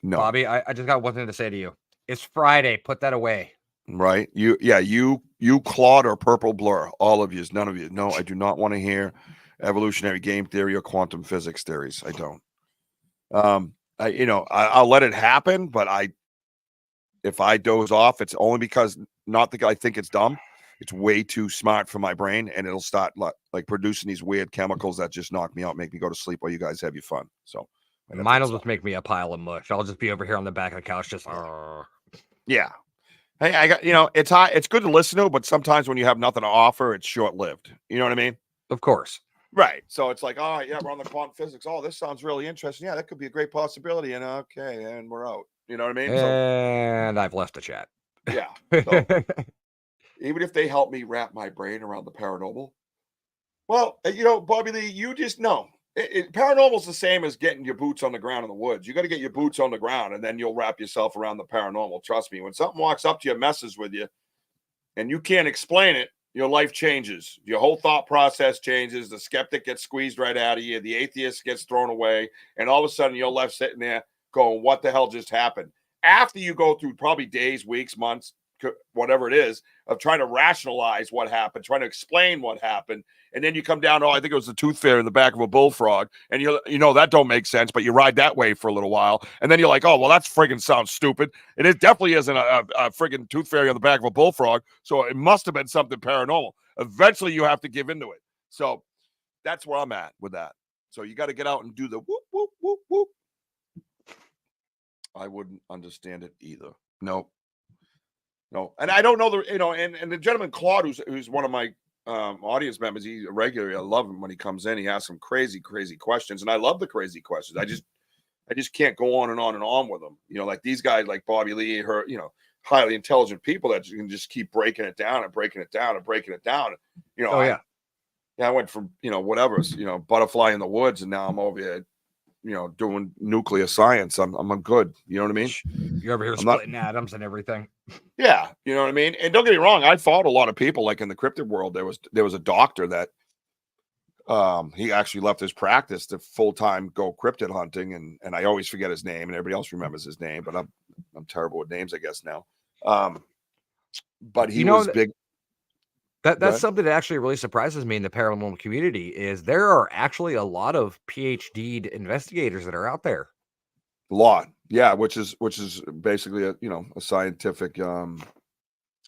No, Bobby, I just got one thing to say to you. It's Friday. Put that away. Right. You Claude or Purple Blur. All of you. None of you. No, I do not want to hear evolutionary game theory or quantum physics theories. I don't. I'll let it happen, but if I doze off, it's only because not that I think it's dumb. It's way too smart for my brain, and it'll start like producing these weird chemicals that just knock me out, make me go to sleep while you guys have your fun. So mine will just make me a pile of mush. I'll just be over here on the back of the couch, just yeah. Hey, I got it's good to listen to, but sometimes when you have nothing to offer, it's short lived. You know what I mean? Of course. Right. So it's like, oh yeah, we're on the quantum physics. Oh, this sounds really interesting. Yeah, that could be a great possibility. And okay, and we're out. You know what I mean? And I've left the chat. Yeah. So, even if they help me wrap my brain around the paranormal, well, Bobby Lee, you just know paranormal is the same as getting your boots on the ground in the woods. You got to get your boots on the ground, and then you'll wrap yourself around the paranormal. Trust me, when something walks up to you, messes with you, and you can't explain it, your life changes. Your whole thought process changes. The skeptic gets squeezed right out of you. The atheist gets thrown away, and all of a sudden you're left sitting there going, "What the hell just happened?" After you go through probably days, weeks, months, whatever it is, of trying to rationalize what happened, trying to explain what happened. And then you come down to, I think it was the tooth fairy in the back of a bullfrog. And that don't make sense, but you ride that way for a little while. And then you're like, oh, well, that's friggin' sounds stupid. And it definitely isn't a friggin' tooth fairy on the back of a bullfrog. So it must have been something paranormal. Eventually you have to give into it. So that's where I'm at with that. So you got to get out and do the whoop, whoop, whoop, whoop. I wouldn't understand it either. No. And I don't know and the gentleman Claude, who's one of my audience members, he's a regular. I love him when he comes in. He asks some crazy questions, and I love the crazy questions. I just can't go on and on and on with them. Like these guys, like Bobby Lee, highly intelligent people that you can just keep breaking it down and breaking it down and breaking it down. I went from whatever's butterfly in the woods, and now I'm over here doing nuclear science. I'm good. You know what I mean? You're over here splitting atoms and everything. Yeah. You know what I mean? And don't get me wrong. I followed a lot of people, like in the cryptid world. There was a doctor that He actually left his practice to full-time go cryptid hunting, and I always forget his name, and everybody else remembers his name, but I'm terrible with names, I guess now. But he was big. That's something that actually really surprises me in the paranormal community is there are actually a lot of PhD'd investigators that are out there. A lot, yeah, which is basically a scientific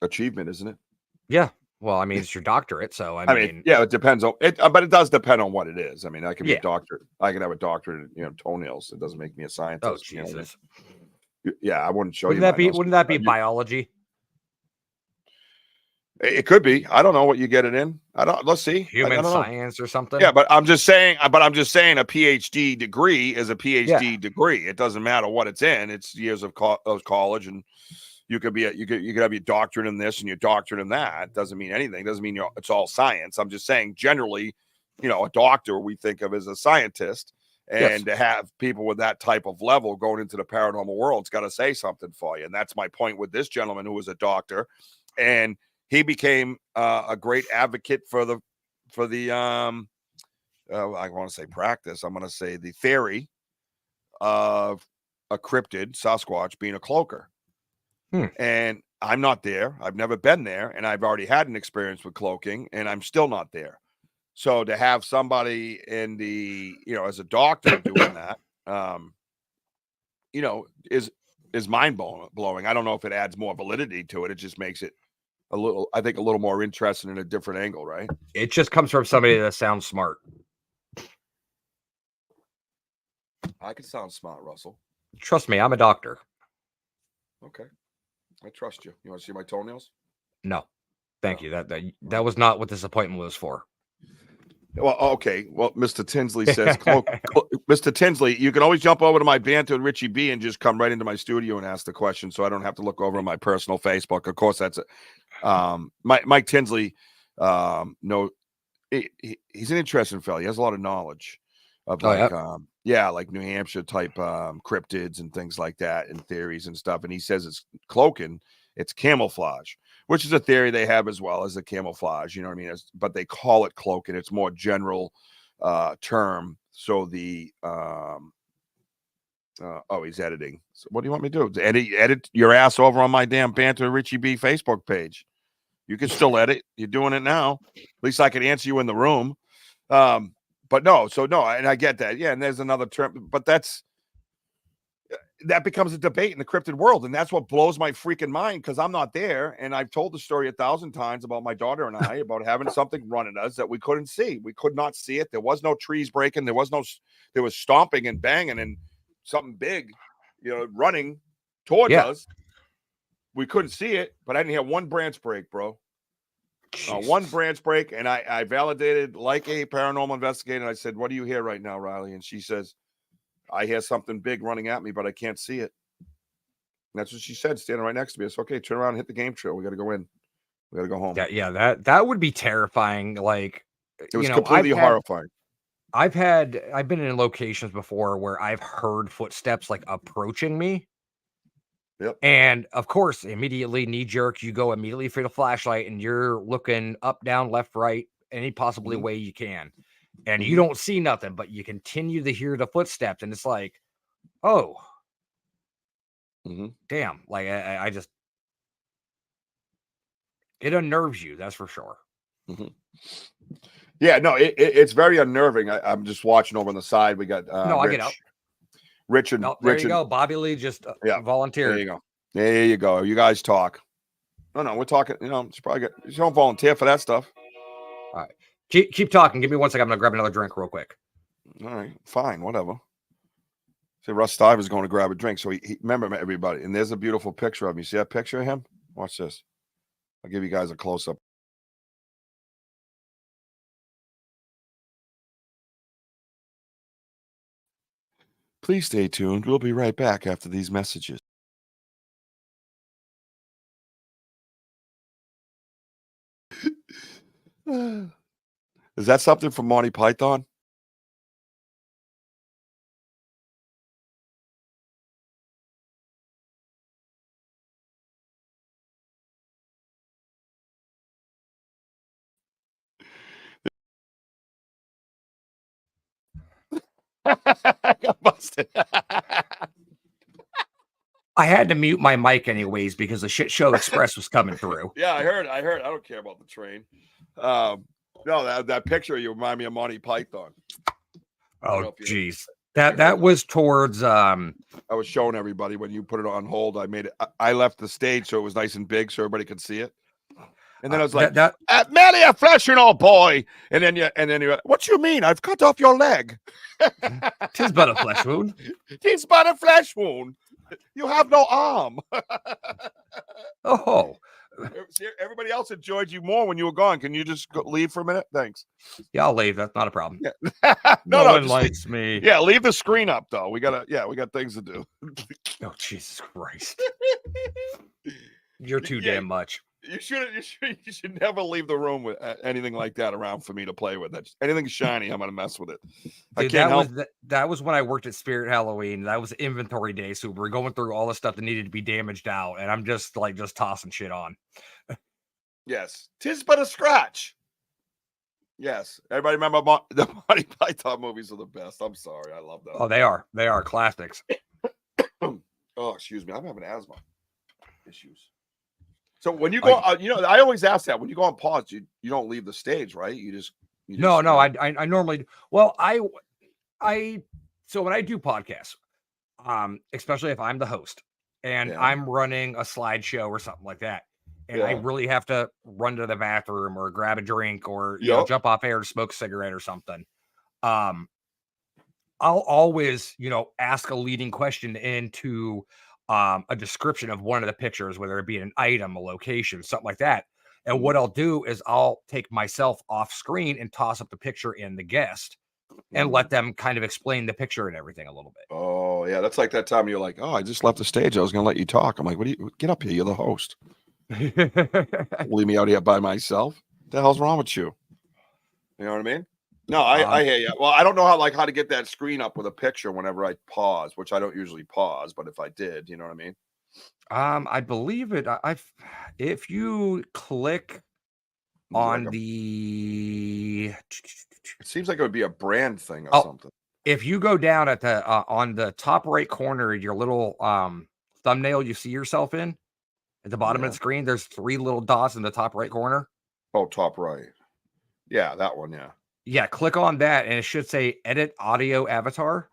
achievement, isn't it? Yeah. Well, I mean, it's your doctorate, so I mean, yeah, it depends on it, but it does depend on what it is. I mean, I can be Yeah. a doctor. I can have a doctorate in toenails. It doesn't make me a scientist. oh Jesus, Yeah, I wouldn't show wouldn't you. that be wouldn't that be biology? It could be. I don't know what you get it in. Let's see. I Human don't know. science or something? Yeah, but I'm just saying. a PhD degree is a PhD degree. It doesn't matter what it's in. It's years of college, and you could have your doctorate in this and your doctorate in that. It doesn't mean anything. It doesn't mean it's all science. I'm just saying generally, a doctor we think of as a scientist, and to have people with that type of level going into the paranormal world, it's got to say something for you. And that's my point with this gentleman who was a doctor, and he became a great advocate for the I want to say practice. I'm going to say the theory of a cryptid Sasquatch being a cloaker. And I'm not there. I've never been there, and I've already had an experience with cloaking, and I'm still not there. So to have somebody in the as a doctor doing that, is mind blowing. I don't know if it adds more validity to it. It just makes it a little more interesting in a different angle, right? It just comes from somebody that sounds smart. I can sound smart, Russell. Trust me, I'm a doctor. Okay, I trust you. You want to see my toenails? No, thank you. That was not what this appointment was for. Well, okay. Well, Mr. Tinsley says, Mr. Tinsley, you can always jump over to my banter with Richie B and just come right into my studio and ask the question, so I don't have to look over on my personal Facebook. Of course, that's it. Mike Tinsley, he's an interesting fellow. He has a lot of knowledge of like New Hampshire type cryptids and things like that, and theories and stuff. And he says it's cloaking, it's camouflage, which is a theory they have as well as the camouflage. You know what I mean? But they call it cloaking. It's more general term. So the he's editing. So what do you want me to do? Edit your ass over on my damn Banter Richie B Facebook page. You can still edit. You're doing it now. At least I can answer you in the room. But no, and I get that. Yeah, and there's another term, but that becomes a debate in the cryptid world, and that's what blows my freaking mind because I'm not there. And I've told the story 1,000 times about my daughter and I about having something running us that we couldn't see. We could not see it. There was no trees breaking. There was stomping and banging and something big, running towards us. We couldn't see it, but I didn't hear one branch break, bro. One branch break, and I validated like a paranormal investigator. And I said, "What do you hear right now, Riley?" And she says, "I hear something big running at me, but I can't see it." And that's what she said, standing right next to me. It's okay. Turn around and hit the game trail. We got to go in. We got to go home. Yeah. That would be terrifying. Like it was completely horrifying. I've been in locations before where I've heard footsteps like approaching me. Yep. And of course, immediately knee jerk, you go immediately for the flashlight and you're looking up, down, left, right, any possibly way you can. And you don't see nothing, but you continue to hear the footsteps. And it's like, oh, damn. Like I just, it unnerves you. That's for sure. Yeah, no, it's very unnerving. I'm just watching over on the side. We got I get out. Richard. There you go. Bobby Lee just volunteered. There you go. There you go. You guys talk. No, we're talking. It's probably good. You don't volunteer for that stuff. All right. Keep talking. Give me 1 second. I'm going to grab another drink real quick. All right. Fine. Whatever. See, Russ STIV is going to grab a drink. So he remember everybody. And there's a beautiful picture of him. You see that picture of him? Watch this. I'll give you guys a close-up. Please stay tuned. We'll be right back after these messages. Is that something from Monty Python? I got busted. I had to mute my mic anyways because the Shit Show Express was coming through. Yeah, I heard. I don't care about the train. No, that picture you remind me of Monty Python. Oh, geez. That was towards I was showing everybody when you put it on hold. I made it. I left the stage so it was nice and big so everybody could see it. And then I was like, "Merely a flesh and all, boy." And then you, what you mean? I've cut off your leg. Tis but a flesh wound. Tis but a flesh wound. You have no arm. Oh. Everybody else enjoyed you more when you were gone. Can you just leave for a minute? Thanks. Yeah, I'll leave. That's not a problem. Yeah. no one likes me. Yeah, leave the screen up though. We got things to do. Oh, Jesus Christ. You're too damn much. You should never leave the room with anything like that around for me to play with. That's anything shiny, I'm gonna mess with it. Dude, that was when I worked at Spirit Halloween. That was inventory day, so we were going through all the stuff that needed to be damaged out, and I'm just tossing shit on. Yes, 'tis but a scratch. Yes, everybody remember the Monty Python movies are the best. I'm sorry, I love them. Oh, they are classics. Oh, excuse me, I'm having asthma issues. So when you go, I always ask that when you go on pause, you don't leave the stage, right? You just no. I normally, well, so when I do podcasts, especially if I'm the host and I'm running a slideshow or something like that, and I really have to run to the bathroom or grab a drink or jump off air to smoke a cigarette or something, I'll always ask a leading question into a description of one of the pictures, whether it be an item, a location, something like that. And what I'll do is I'll take myself off screen and toss up the picture in the guest and let them kind of explain the picture and everything a little bit. Oh, yeah. That's like that time you're like, oh, I just left the stage. I was going to let you talk. I'm like, get up here. You're the host. Leave me out here by myself. What the hell's wrong with you? You know what I mean? No, I hear you. Well, I don't know how to get that screen up with a picture whenever I pause, which I don't usually pause, but if I did, you know what I mean? I believe it. If you click on it seems like it would be a brand thing or something. If you go down at the on the top right corner, your little thumbnail you see yourself in at the bottom of the screen, there's 3 little dots in the top right corner. Oh, top right. Yeah, that one. Yeah. Yeah, click on that and it should say edit audio avatar.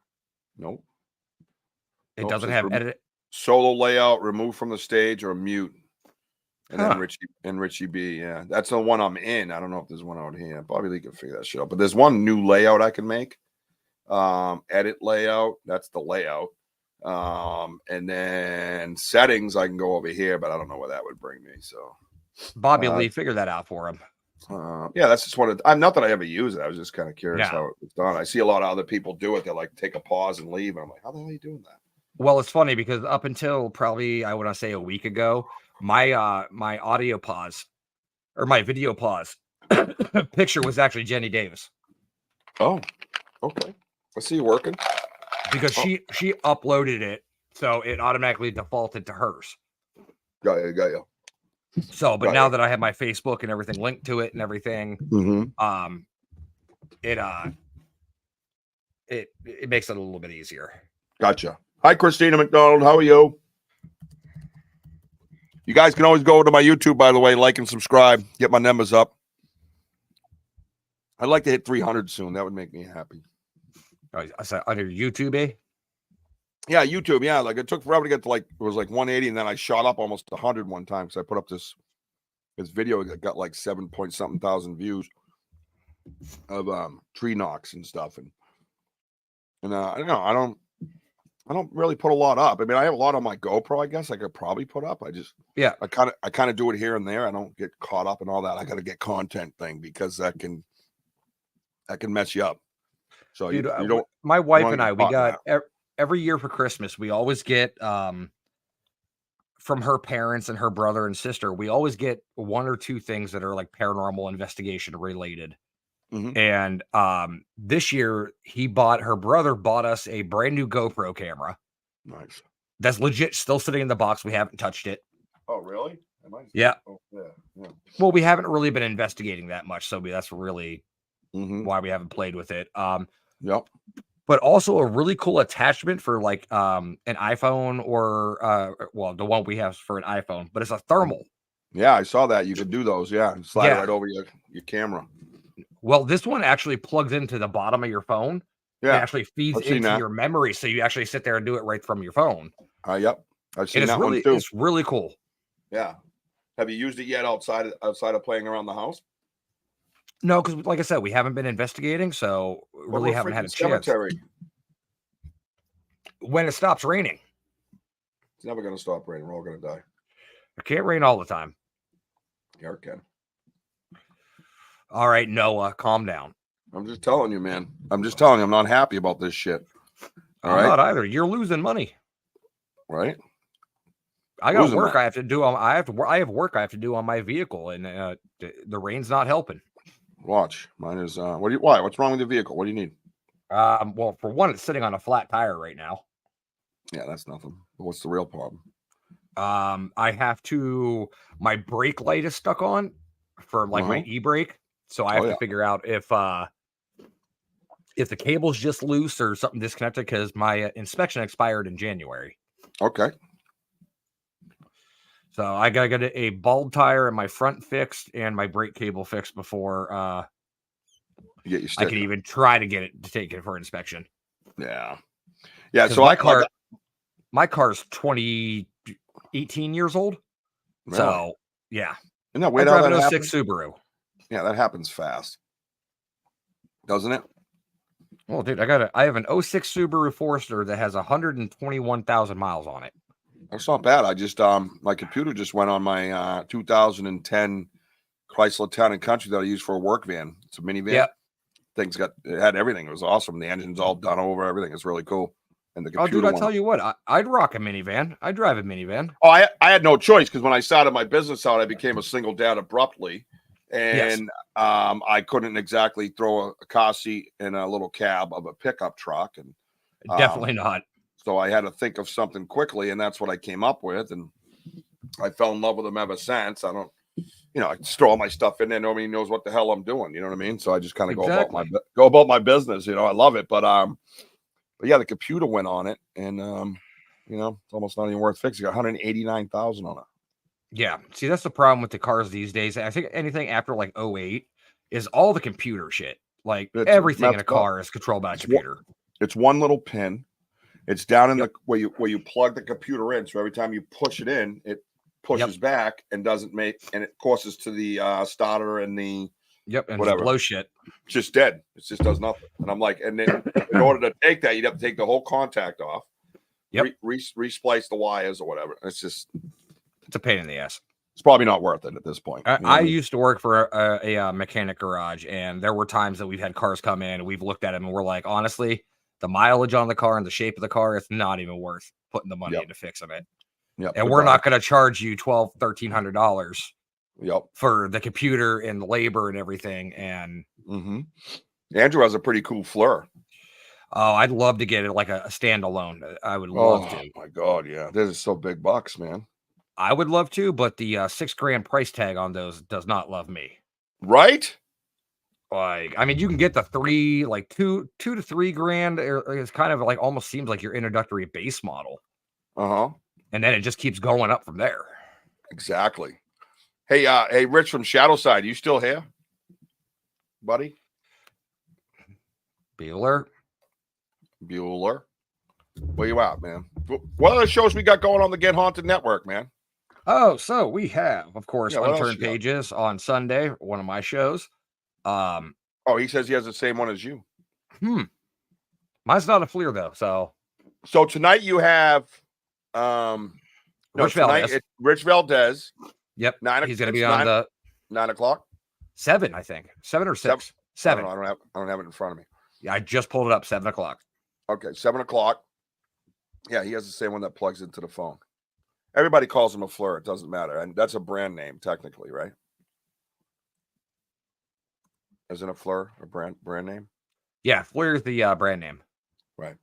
Nope. It doesn't have edit. Solo layout, remove from the stage or mute. And then Richie B. Yeah, that's the one I'm in. I don't know if there's one out here. Bobby Lee can figure that shit out. But there's one new layout I can make. Edit layout. That's the layout. And then settings, I can go over here, but I don't know where that would bring me. So Bobby Lee, figure that out for him. Yeah, that's just what I'm not that I ever use it. I was just kind of curious how it was done. I see a lot of other people do it. They like take a pause and leave. And I'm like, how the hell are you doing that? Well, it's funny because up until probably, I want to say a week ago, my my audio pause or my video pause picture was actually Jenny Davis. Oh, okay. I see you working. Because she uploaded it, so it automatically defaulted to hers. Got you. So, but now that I have my Facebook and everything linked to it and everything, it makes it a little bit easier. Gotcha. Hi, Christina McDonald. How are you? You guys can always go to my YouTube, by the way, like and subscribe. Get my numbers up. I'd like to hit 300 soon. That would make me happy. I said on your YouTube, eh? Yeah, YouTube. Yeah, like it took forever to get to it was like 180, and then I shot up almost 100 one time because I put up this video that got like 7-point-something thousand views of tree knocks and stuff, and I don't know. I don't really put a lot up. I mean, I have a lot on my GoPro. I guess I could probably put up. I kind of do it here and there. I don't get caught up in all that. I got to get content thing because that can mess you up. So dude, you don't. My wife and I, we got every year for Christmas, we always get from her parents and her brother and sister, we always get 1 or 2 things that are like paranormal investigation related. And this year her brother bought us a brand new GoPro camera. Nice. That's legit still sitting in the box. We haven't touched it. Oh, really? Yeah. Oh, yeah. Well, we haven't really been investigating that much. So that's really why we haven't played with it. Yep. but also a really cool attachment for like an iPhone or well, the one we have for an iPhone, but it's a thermal. Yeah, I saw that. You could do those. Yeah, slide it Yeah. right over your camera. Well, this one actually plugs into the bottom of your phone. It Yeah, actually feeds I've seen into that. your memory, so you actually sit there and do it right from your phone. Yep, I've seen And that one too. it's really cool. Yeah. Have you used it yet outside of playing around the house? No, because like I said, we haven't been investigating, so What really about haven't had a freaking chance. cemetery? When it stops raining, It's never going to stop raining. We're all going to die. it can't rain all the time. Yeah, it can. All right, Noah, calm down. I'm just telling you, man. I'm just telling you, I'm not happy about this shit. All I'm right, not either. You're losing money. right? I got Losing work money. I have to do on. I have work I have to do on my vehicle, and the rain's not helping. Watch. Mine is. Why? What's wrong with your vehicle? What do you need? Well, for one, it's sitting on a flat tire right now. Yeah, that's nothing. But what's the real problem? I have to. My brake light is stuck on for like my e-brake, so I have to figure out if the cable's just loose or something disconnected because my inspection expired in January. Okay. So I gotta get a bulb tire in my front fixed and my brake cable fixed before You get your I sticker. can even try to get it to take it for inspection. Yeah. Yeah. 'Cause So my car's 18 years old. Really? So yeah. Isn't that I weird how drive that an happens? 06 Subaru. Yeah, that happens fast. Doesn't it? Well, dude, I have an 06 Subaru Forester that has 121,000 miles on it. That's not bad. I just my computer just went on my 2010 Chrysler Town and Country that I use for a work van. It's a minivan. Yep. It had everything. It was awesome. The engine's all done over. Everything is really cool. And the Oh, computer dude, I tell you what, I'd rock a minivan. I'd drive a minivan. Oh, I had no choice because when I started my business out, I became a single dad abruptly, and I couldn't exactly throw a car seat in a little cab of a pickup truck, and Definitely not. so I had to think of something quickly, and that's what I came up with, and I fell in love with them ever since. I just throw all my stuff in there. Nobody knows what the hell I'm doing. You know what I mean? So I just kind of go about my business. I love it, but yeah, the computer went on it, and it's almost not even worth fixing. Got 189,000 on it. Yeah. See, that's the problem with the cars these days. I think anything after like 08 is all the computer shit. Like everything in a car is controlled by a computer. It's one little pin. It's down in the where you plug the computer in. So every time you push it in, it pushes back and it courses to the starter and the and whatever. Blow shit. It's just dead. It just does nothing. And I'm like, and then in order to take that, you'd have to take the whole contact off. Resplice the wires or whatever. It's a pain in the ass. It's probably not worth it at this point. I used to work for a mechanic garage, and there were times that we've had cars come in and we've looked at them and we're like, honestly, the mileage on the car and the shape of the car, it's not even worth putting the money into fixing it. And we're not going to charge you $1,200-$1,300 for the computer and the labor and everything. And Andrew has a pretty cool Fleur. Oh, I'd love to get it like a standalone. I would love to. Oh my God, yeah, this is so big bucks, man. I would love to, but the $6,000 price tag on those does not love me. Right? Like, I mean, you can get the $2,000 to $3,000. It's kind of like almost seems like your introductory base model. And then it just keeps going up from there. Exactly. Hey, Rich from Shadowside, you still here, buddy? Bueller. Where you at, man? What other shows we got going on the Get Haunted Network, man? Oh, so we have, of course, Unturned Pages on Sunday, one of my shows. He says he has the same one as you. Mine's not a Fleer though. So tonight you have Rich Valdez. It's Rich Valdez. Yep. He's going to be on the 9 o'clock. 7, I think. 7 or 6. 7. I don't have it in front of me. Yeah, I just pulled it up. 7 o'clock. Okay, 7 o'clock. Yeah, he has the same one that plugs into the phone. Everybody calls him a Fleur. It doesn't matter, and that's a brand name technically, right? Isn't a Fleur a brand name? Yeah, Fleur is the brand name. Right,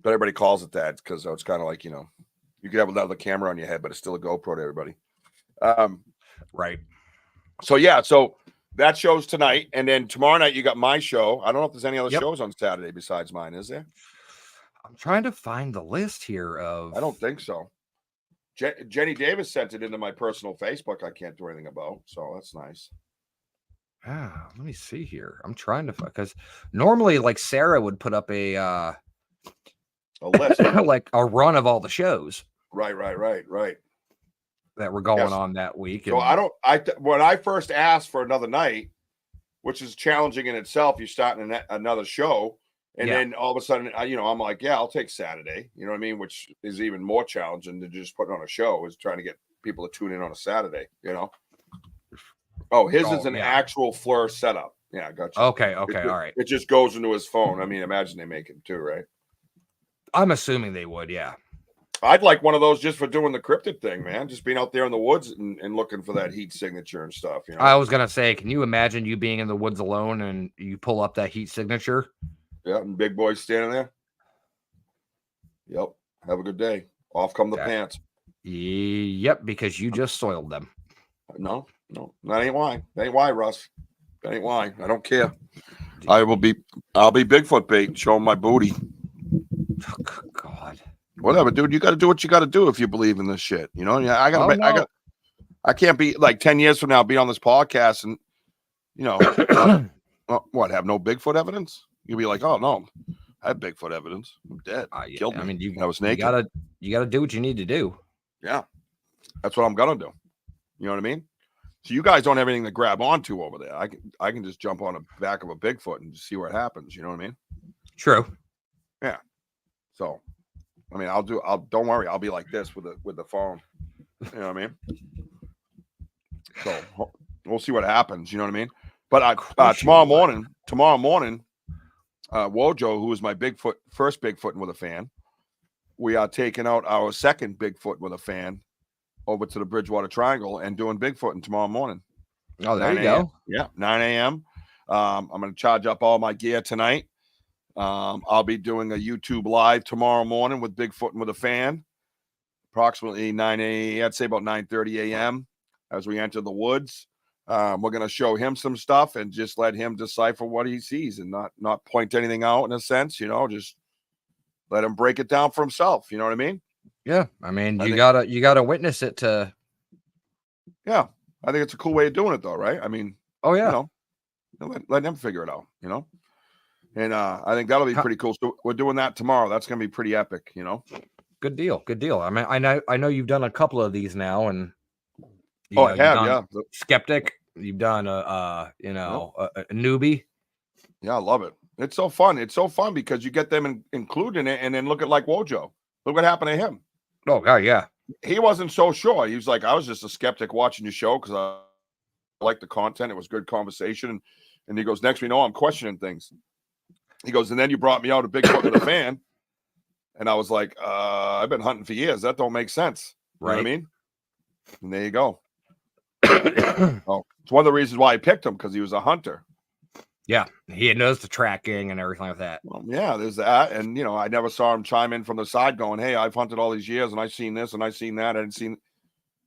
but everybody calls it that because it's kind of like you could have another camera on your head, but it's still a GoPro to everybody. Right. So that show's tonight, and then tomorrow night you got my show. I don't know if there's any other Yep. shows on Saturday besides mine. Is there? I'm trying to find the list here of. I don't think so. Jenny Davis sent it into my personal Facebook. I can't do anything about, so that's nice. Ah, let me see here. I'm trying to find, because normally, like, Sarah would put up a list, like a run of all the shows right that were going Yes. on that week. So when I first asked for another night, which is challenging in itself, you start another show, and Yeah. then all of a sudden, I'm like, yeah, I'll take Saturday. You know what I mean? Which is even more challenging than just putting on a show, is trying to get people to tune in on a Saturday. Oh, his is an actual Fleur setup. Yeah, I got you. Okay, all right. It just goes into his phone. I mean, imagine they make it too, right? I'm assuming they would, yeah. I'd like one of those just for doing the cryptid thing, man. Just being out there in the woods and looking for that heat signature and stuff. I was gonna say, can you imagine you being in the woods alone and you pull up that heat signature? Yeah, and big boys standing there. Yep. Have a good day. Off come the pants. Yep, because you just soiled them. No, that ain't why. That ain't why, Russ. That ain't why. I don't care. I'll be Bigfoot bait, showing my booty. Oh, God. Whatever, dude. You got to do what you got to do if you believe in this shit. I can't be like 10 years from now, be on this podcast and, what, have no Bigfoot evidence? You'll be like, oh, no, I have Bigfoot evidence. I'm dead. Killed me. I mean, I was naked. You gotta do what you need to do. Yeah. That's what I'm going to do. You know what I mean? So you guys don't have anything to grab onto over there. I can just jump on the back of a Bigfoot and just see what happens. You know what I mean? True. Yeah. So, I mean, don't worry. I'll be like this with the phone. You know what I mean? So we'll see what happens. You know what I mean? But tomorrow morning, Wojo, who is my first Bigfoot with a fan, we are taking out our second Bigfoot with a fan over to the Bridgewater Triangle and doing Bigfooting tomorrow morning. Oh, there you go. Yeah, 9 a.m. I'm going to charge up all my gear tonight. I'll be doing a YouTube live tomorrow morning with Bigfooting with a fan, approximately 9 a.m. I'd say about 9:30 a.m. as we enter the woods. We're going to show him some stuff and just let him decipher what he sees and not point anything out in a sense, just let him break it down for himself. You know what I mean? Yeah. I mean, you gotta witness it to. Yeah. I think it's a cool way of doing it though. Right. I mean, oh yeah. Let them figure it out, and I think that'll be pretty cool. So we're doing that tomorrow. That's going to be pretty epic, Good deal. I mean, I know you've done a couple of these now, and I have, yeah. Skeptic. You've done a newbie. Yeah, I love it. It's so fun. It's so fun because you get them included in it, and then look at like Wojo. Look what happened to him. Oh God, yeah. He wasn't so sure. He was like, I was just a skeptic watching your show because I liked the content. It was good conversation. And he goes, next we know, I'm questioning things. He goes, and then you brought me out a Bigfoot with a fan. And I was like, I've been hunting for years. That don't make sense. You know what I mean? And there you go. Oh, it's one of the reasons why I picked him, because he was a hunter. Yeah, he knows the tracking and everything like that. Well, yeah, there's that. And, I never saw him chime in from the side going, hey, I've hunted all these years and I've seen this and I've seen that. I didn't see,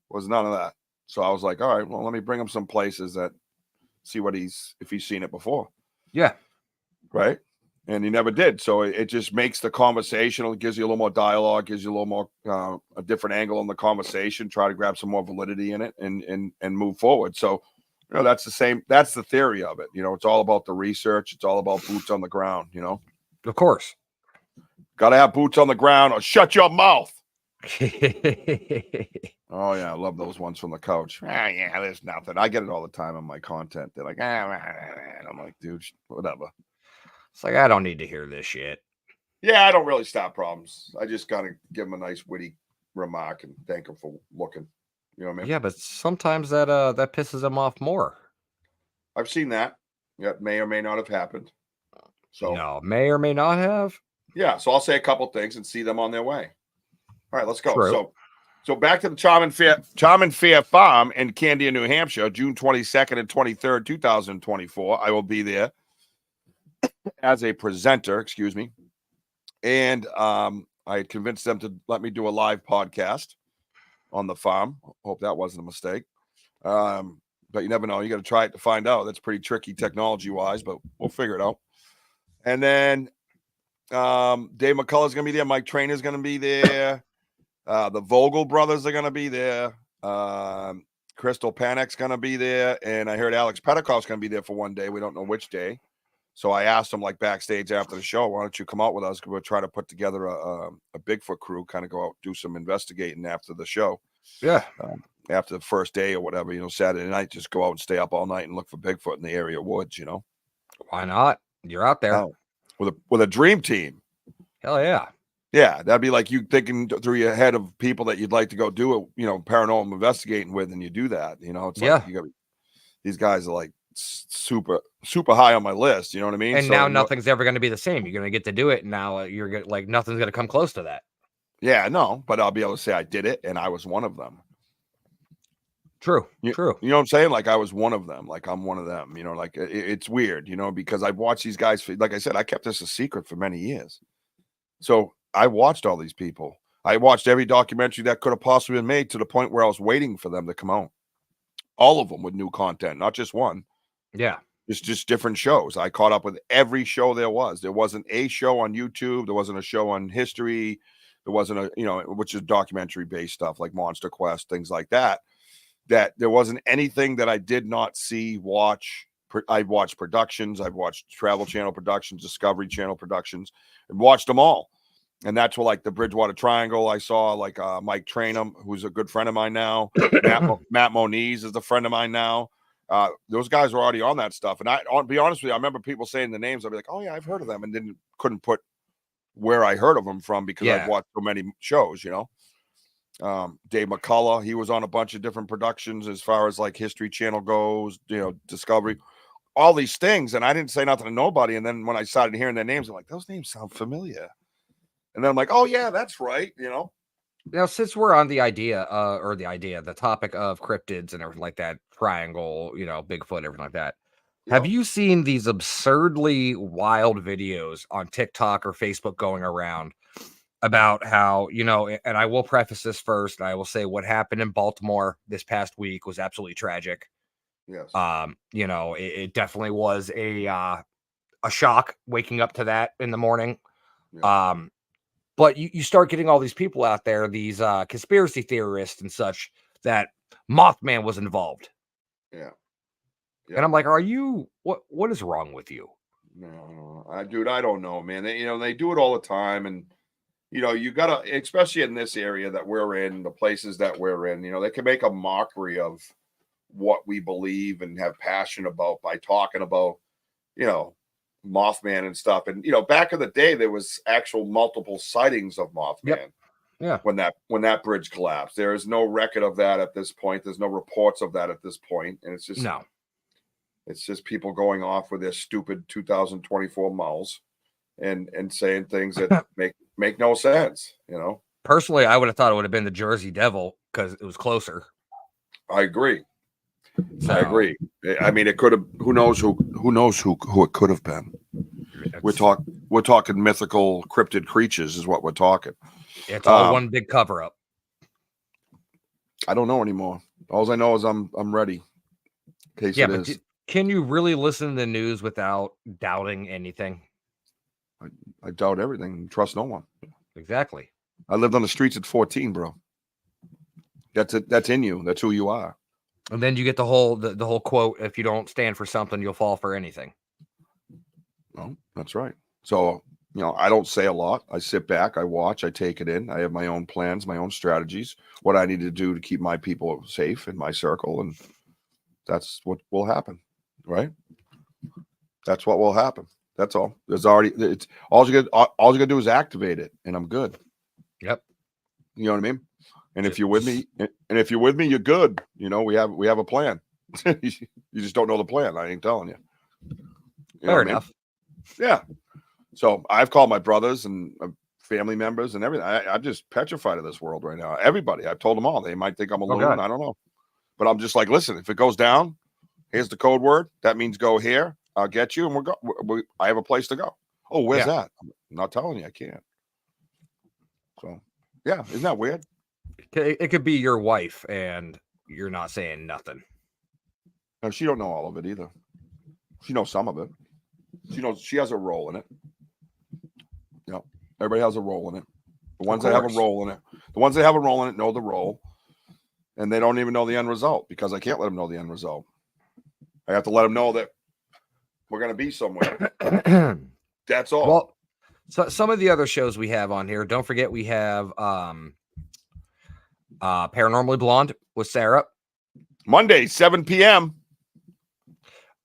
was none of that. So I was like, all right, well, let me bring him some places that see if he's seen it before. Yeah. Right. And he never did. So it just makes the conversation, it gives you a little more dialogue, gives you a little more, a different angle on the conversation, try to grab some more validity in it and move forward. So, that's the theory of it. It's all about the research. It's all about boots on the ground, Of course. Got to have boots on the ground or shut your mouth. Oh, yeah. I love those ones from the couch. Yeah, there's nothing. I get it all the time on my content. They're like, and I'm like, dude, whatever. It's like, I don't need to hear this shit. Yeah, I don't really stop problems. I just gotta give them a nice witty remark and thank them for looking. You know what I mean? Yeah, but sometimes that pisses them off more. I've seen that. That may or may not have happened. So may or may not have. Yeah, so I'll say a couple things and see them on their way. All right, let's go. True. So back to the Charm and Fear Farm in Candia, New Hampshire, June 22nd and 23rd, 2024. I will be there as a presenter, excuse me. And I had convinced them to let me do a live podcast on the farm. Hope that wasn't a mistake. But but you never know. You got to try it to find out. That's pretty tricky technology wise, but we'll figure it out. And then Dave McCullough's going to be there. Mike Trainor's going to be there. The Vogel brothers are going to be there. Crystal Panic's going to be there. And I heard Alex Petticoff's going to be there for one day. We don't know which day. So I asked him like backstage after the show, why don't you come out with us? We'll try to put together a Bigfoot crew, kind of go out, do some investigating after the show. Yeah. After the first day or whatever, Saturday night, just go out and stay up all night and look for Bigfoot in the area woods, Why not? You're out there. With a dream team. Hell yeah. Yeah, that'd be like you thinking through your head of people that you'd like to go do it, paranormal investigating with, and you do that. It's like these guys are like super high on my list. You know what I mean? And now nothing's ever going to be the same. You're going to get to do it. And now you're gonna, like nothing's going to come close to that. Yeah, no, but I'll be able to say I did it and I was one of them. True. True. You know what I'm saying? Like I was one of them. Like I'm one of them. Like it's weird. Because I've watched these guys. Like I said, I kept this a secret for many years. So I watched all these people. I watched every documentary that could have possibly been made to the point where I was waiting for them to come out. All of them with new content, not just one. Yeah. It's just different shows. I caught up with every show there was. There wasn't a show on YouTube. There wasn't a show on history. There wasn't which is documentary based stuff like Monster Quest, things like that. That there wasn't anything that I did not see, watch. I've watched productions. I've watched Travel Channel productions, Discovery Channel productions, and watched them all. And that's what, like the Bridgewater Triangle, I saw like Mike Trainum, who's a good friend of mine now. Matt Moniz is a friend of mine now. Those guys were already on that stuff. And I'll be honest with you, I remember people saying the names. I'd be like, oh, yeah, I've heard of them. And then couldn't put where I heard of them from because I've watched so many shows, Dave McCullough, he was on a bunch of different productions as far as like History Channel goes, Discovery, all these things. And I didn't say nothing to nobody. And then when I started hearing their names, I'm like, those names sound familiar. And then I'm like, oh, yeah, that's right. Now, since we're on the the topic of cryptids and everything like that, triangle, Bigfoot, everything like that. Have you seen these absurdly wild videos on TikTok or Facebook going around about how, and I will preface this first, and I will say what happened in Baltimore this past week was absolutely tragic. Yes. It definitely was a shock waking up to that in the morning. Yeah. But you start getting all these people out there, these conspiracy theorists and such, that Mothman was involved. Yeah. And I'm like, what is wrong with you? No, dude, I don't know, man. They do it all the time. And, you got to, especially in this area that we're in, the places that we're in, they can make a mockery of what we believe and have passion about by talking about, Mothman and stuff. And back in the day there was actual multiple sightings of Mothman. Yep. Yeah. When that bridge collapsed. There is no record of that at this point. There's no reports of that at this point. And it's just people going off with their stupid 2024 mouths and saying things that make no sense, Personally, I would have thought it would have been the Jersey Devil because it was closer. I agree. I agree. I mean, it could have. Who knows who it could have been? We're talking mythical cryptid creatures, is what we're talking. It's all one big cover up. I don't know anymore. All I know is I'm ready. In case it is. Can you really listen to the news without doubting anything? I doubt everything. Trust no one. Exactly. I lived on the streets at 14, bro. That's it. That's in you. That's who you are. And then you get the whole quote: "If you don't stand for something, you'll fall for anything." No, that's right. So, I don't say a lot. I sit back, I watch, I take it in. I have my own plans, my own strategies, what I need to do to keep my people safe in my circle. And that's what will happen, right? That's what will happen. That's all. It's all you gotta do is activate it, and I'm good. Yep. You know what I mean? And if you're with me, you're good. We have a plan. You just don't know the plan. I ain't telling you. Fair enough. Yeah. So I've called my brothers and family members and everything. I'm just petrified of this world right now. Everybody, I've told them all. They might think I'm a loon. I don't know. But I'm just like, listen, if it goes down, here's the code word. That means go here. I'll get you, and I have a place to go. Oh, where's that? I'm not telling you. I can't. So, yeah. Isn't that weird? It could be your wife, and you're not saying nothing. No, she don't know all of it either. She knows some of it. She knows she has a role in it. Yeah, everybody has a role in it. The ones that have a role in it, know the role, and they don't even know the end result because I can't let them know the end result. I have to let them know that we're going to be somewhere. That's all. Well, so some of the other shows we have on here. Don't forget we have Paranormally Blonde with Sarah. Monday, 7 p.m.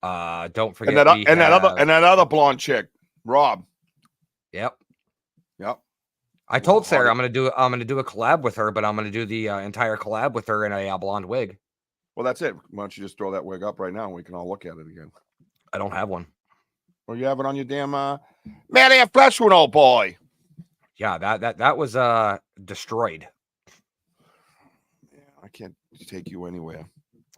Don't forget that other blonde chick, Rob. Yep. I told Sarah I'm gonna do a collab with her, but I'm gonna do the entire collab with her in a blonde wig. Well, that's it. Why don't you just throw that wig up right now and we can all look at it again? I don't have one. Well, you have it on your damn man, I have flesh one, old boy. Yeah, that was destroyed. Yeah, I can't take you anywhere.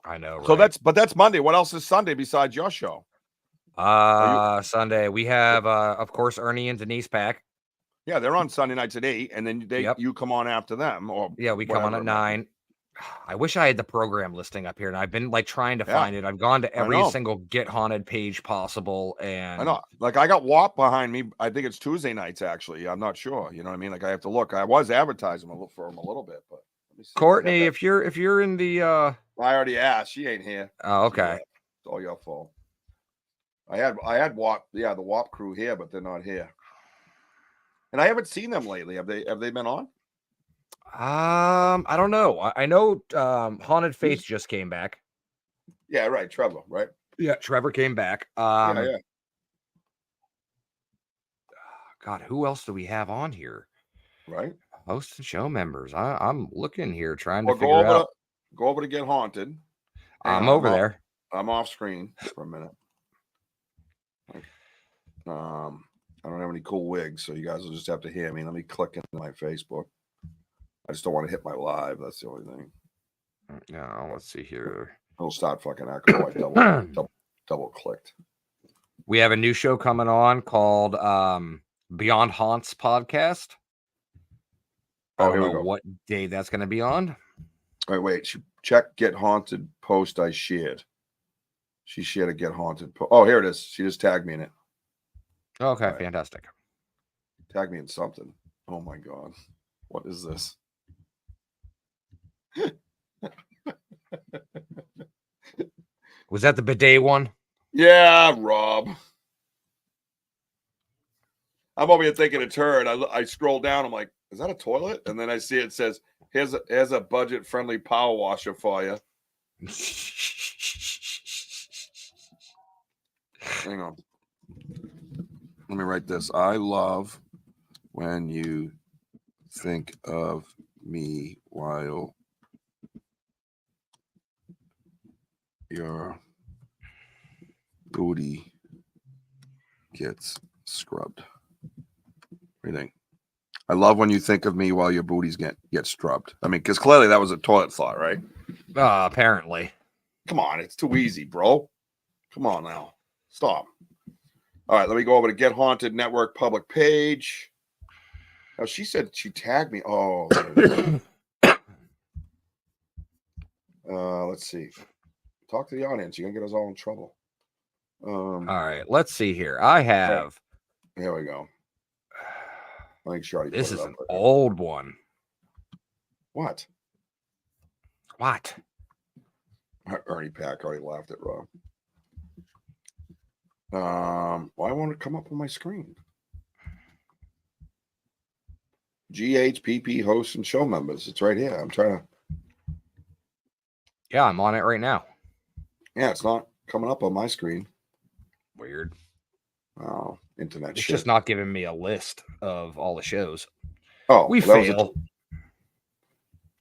I know. Right? So that's Monday. What else is Sunday besides your show? Sunday we have of course Ernie and Denise Pack. Yeah, they're on Sunday nights at 8, and then you come on after them, or we come on at 9. I wish I had the program listing up here, and I've been like trying to find it. I've gone to every single Get Haunted page possible, and I know, like I got WAP behind me. I think it's Tuesday nights actually. I'm not sure. You know what I mean? Like I have to look. I was advertising for them a little bit, but let me see. Courtney, if you're in the I already asked. She ain't here. Oh, okay. It's all your fault. I had WAP, the WAP crew here, but they're not here. And I haven't seen them lately. Have they been on? I don't know. I know Haunted Faith just came back. Yeah, right. Trevor, right? Yeah, Trevor came back. Yeah. God, who else do we have on here? Right. Host and show members. I'm looking here trying to figure out. Go over to Get Haunted. I'm over there. I'm off screen for a minute. I don't have any cool wigs, so you guys will just have to hear me. Let me click into my Facebook. I just don't want to hit my live. That's the only thing. Yeah, let's see here. It'll start fucking echo. I double clicked. We have a new show coming on called Beyond Haunts Podcast. I don't know what day that's going to be on. All right, wait. Check Get Haunted post I shared. She shared a Get Haunted post. Oh, here it is. She just tagged me in it. Okay, right. Fantastic. Tag me in something. Oh my God. What is this? Was that the bidet one? Yeah, Rob. I'm over here thinking a turd. I scroll down. I'm like, is that a toilet? And then I see it says, here's a budget-friendly power washer for you. Hang on. Let me write this. I love when you think of me while your booty gets scrubbed. What do you think? I love when you think of me while your booties get scrubbed. I mean, because clearly that was a toilet thought, right? Apparently. Come on, it's too easy, bro. Come on now. Stop. All right, let me go over to Get Haunted Network public page. Now, she said she tagged me. Oh. Let's see. Talk to the audience. You're going to get us all in trouble. All right, let's see here. I have. Here we go. Make sure this is an old one. What? Ernie Pack already laughed at Rob. Why won't it come up on my screen? GHPP hosts and show members. It's right here. I'm trying to. Yeah, I'm on it right now. Yeah, it's not coming up on my screen. Weird. Oh, internet it's shit. Just not giving me a list of all the shows. Oh, we fail.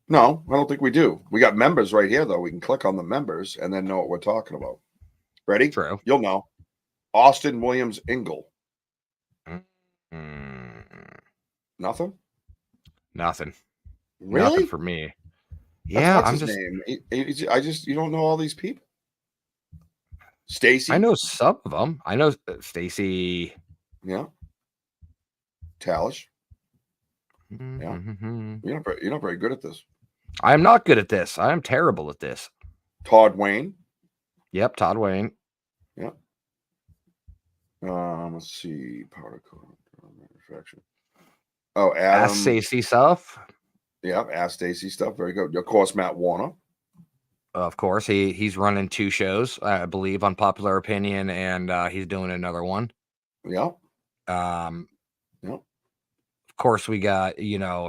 No, I don't think we do. We got members right here, though. We can click on the members and then know what we're talking about. Ready? True. You'll know. Austin Williams Ingle. Nothing? Nothing. Really? Nothing for me. Yeah, I'm just name. You don't know all these people. Stacy. I know some of them. I know Stacy. Yeah. Talish. Mm-hmm. Yeah. You're not very good at this. I am not good at this. I am terrible at this. Todd Wayne. Yep, Todd Wayne. Yep. Let's see. Powder coat manufacturing. Oh, Adam. Ask Stacey stuff. Yeah, Ask Stacey stuff. Very good. Of course, Matt Warner. Of course, he's running 2 shows, I believe, on Popular Opinion, and he's doing another one. Yep. Of Yep. course, we got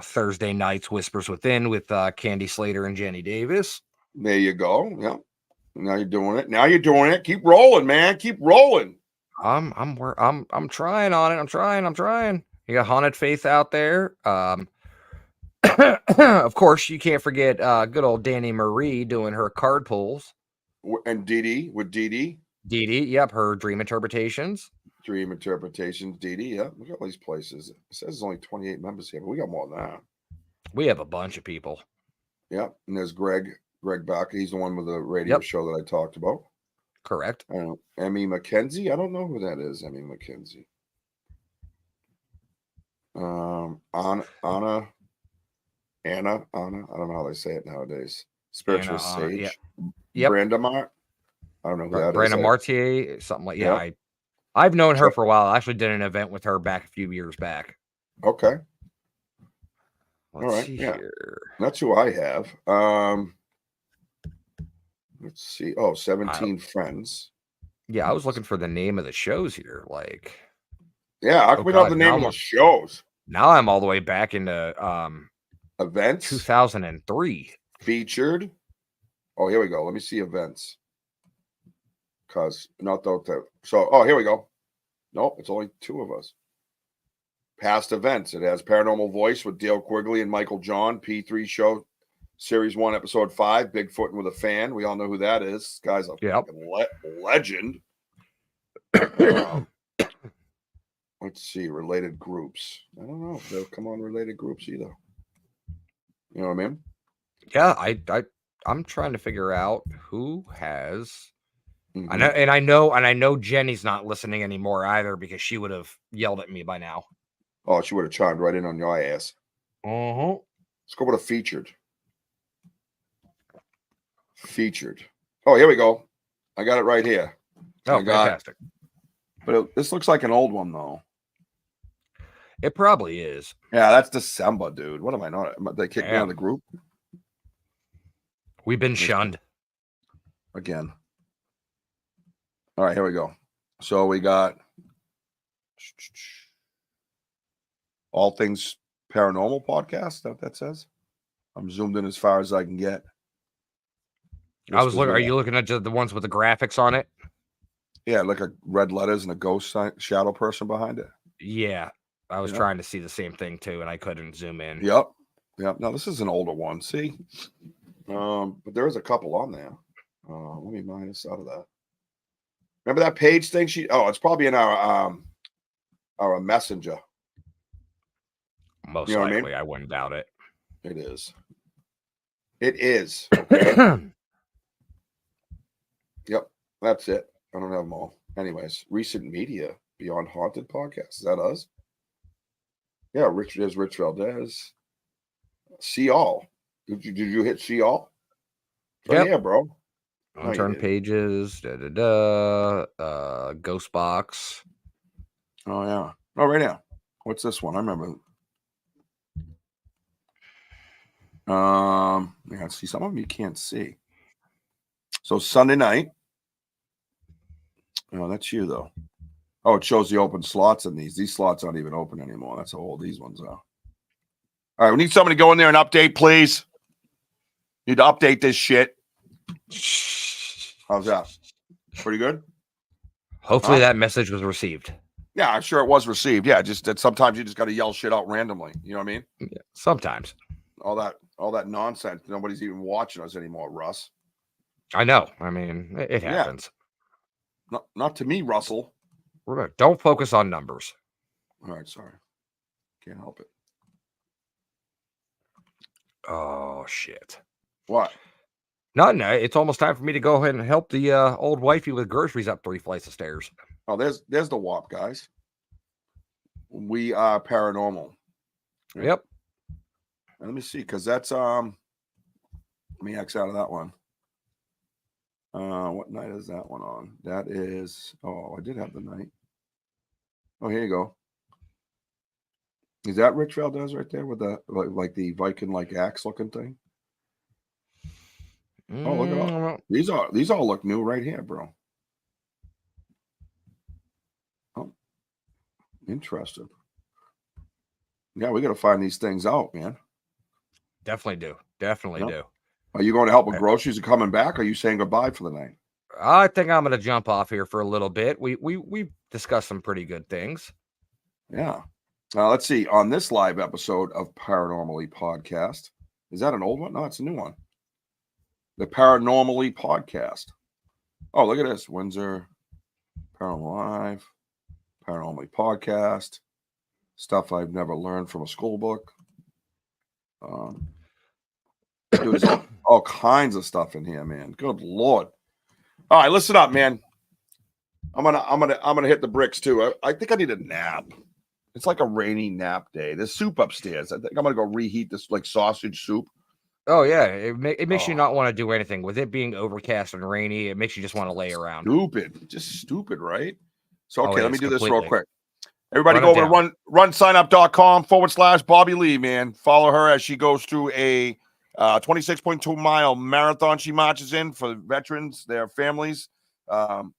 Thursday nights Whispers Within with Candy Slater and Jenny Davis. There you go. Yep. Now you're doing it. Now you're doing it. Keep rolling, man. Keep rolling. I'm trying on it. I'm trying. You got Haunted Faith out there. Of course, you can't forget good old Danny Marie doing her card pulls. And Dee with Dee. Dee, yep, her dream interpretations. Dream interpretations, Dee. Yeah, look at all these places. It says there's only 28 members here, but we got more than that. We have a bunch of people. Yep, and there's Greg Baca. He's the one with the radio show that I talked about. Correct. Emmy McKenzie. I don't know who that is. Emmy McKenzie. Anna. I don't know how they say it nowadays. Spiritual Sage. Yep. Brenda Mart. I don't know who that is. Brenda Martier, something like I've known her for a while. I actually did an event with her back a few years back. Okay. Let's see here. That's who I have. Let's see. Oh, 17 Friends. Yeah, I was looking for the name of the shows here. Like, yeah, how come we don't have the name of the shows? Now I'm all the way back into events. 2003. Featured. Oh, here we go. Let me see events. Because not that. So, here we go. Nope, it's only 2 of us. Past events. It has Paranormal Voice with Dale Quigley and Michael John. P3 show, Series 1, Episode 5. Bigfoot with a Fan. We all know who that is. This guy's a legend. Let's see. Related groups. I don't know if they'll come on related groups either. You know what I mean? Yeah, I'm trying to figure out who has. Mm-hmm. I know Jenny's not listening anymore either because she would have yelled at me by now. Oh, she would have chimed right in on your ass. Let's go with a featured. Featured. Oh, here we go. I got it right here. Oh, fantastic. But this looks like an old one, though. It probably is. Yeah, that's December, dude. What am I not? They kicked me out of the group? We've been shunned. Again. All right, here we go. So we got All Things Paranormal Podcast. That says. I'm zoomed in as far as I can get. I was looking. Are you looking at just the ones with the graphics on it? Yeah, like a red letters and a ghost shadow person behind it. Yeah, I was trying to see the same thing too, and I couldn't zoom in. Yep. No, this is an older one. See, but there is a couple on there. Let me minus out of that. Remember that page thing? It's probably in our messenger. Most likely, I wouldn't doubt it. It is. It is. Okay. Yep, that's it. I don't have them all. Anyways, recent media Beyond Haunted podcast. Is that us? Yeah, there's Rich Valdez. See all. Did you hit see all? Yep. Yeah, bro. Unturned pages. Ghost box. Oh yeah. Oh, right now. What's this one? I remember. Yeah, see, some of them you can't see. So Sunday night. Oh, that's you though. Oh, it shows the open slots in these. These slots aren't even open anymore. That's how old these ones are. All right, we need somebody to go in there and update, please. Need to update this shit. How's that? Pretty good? Hopefully that message was received. Yeah, I'm sure it was received. Yeah, just that sometimes you just got to yell shit out randomly. You know what I mean? Yeah, sometimes. All that nonsense. Nobody's even watching us anymore, Russ. I know. I mean, it happens. Not to me, Russell. Don't focus on numbers. All right, sorry. Can't help it. Oh, shit. What? No, it's almost time for me to go ahead and help the old wifey with groceries up 3 flights of stairs. Oh, there's the WAP, guys. We are paranormal. Yep. And let me see, because that's let me X out of that one. What night is that one on? That is, I did have the night. Oh, here you go. Is that Rich Valdez right there with the like the Viking like axe looking thing? Oh, look at all these all look new right here, bro. Oh, interesting. Yeah, we got to find these things out, man. Definitely do. Definitely do. Are you going to help with groceries and coming back? Or are you saying goodbye for the night? I think I'm going to jump off here for a little bit. We discussed some pretty good things. Yeah. Let's see. On this live episode of Paranormally Podcast, is that an old one? No, it's a new one. The Paranormally Podcast. Oh, look at this. Windsor Paranormal Live, Paranormally Podcast. Stuff I've never learned from a school book. There's all kinds of stuff in here, man. Good Lord. All right, listen up, man. I'm gonna hit the bricks too. I think I need a nap. It's like a rainy nap day. There's soup upstairs. I think I'm gonna go reheat this like sausage soup. Oh yeah, it makes you not want to do anything. With it being overcast and rainy, it makes you just want to lay around. Just stupid, right? So okay, yeah, let me do this real quick. Everybody Run go over to runsignup.com/Bobby Lee, man. Follow her as she goes through a 26.2 mile marathon she marches in for veterans, their families, and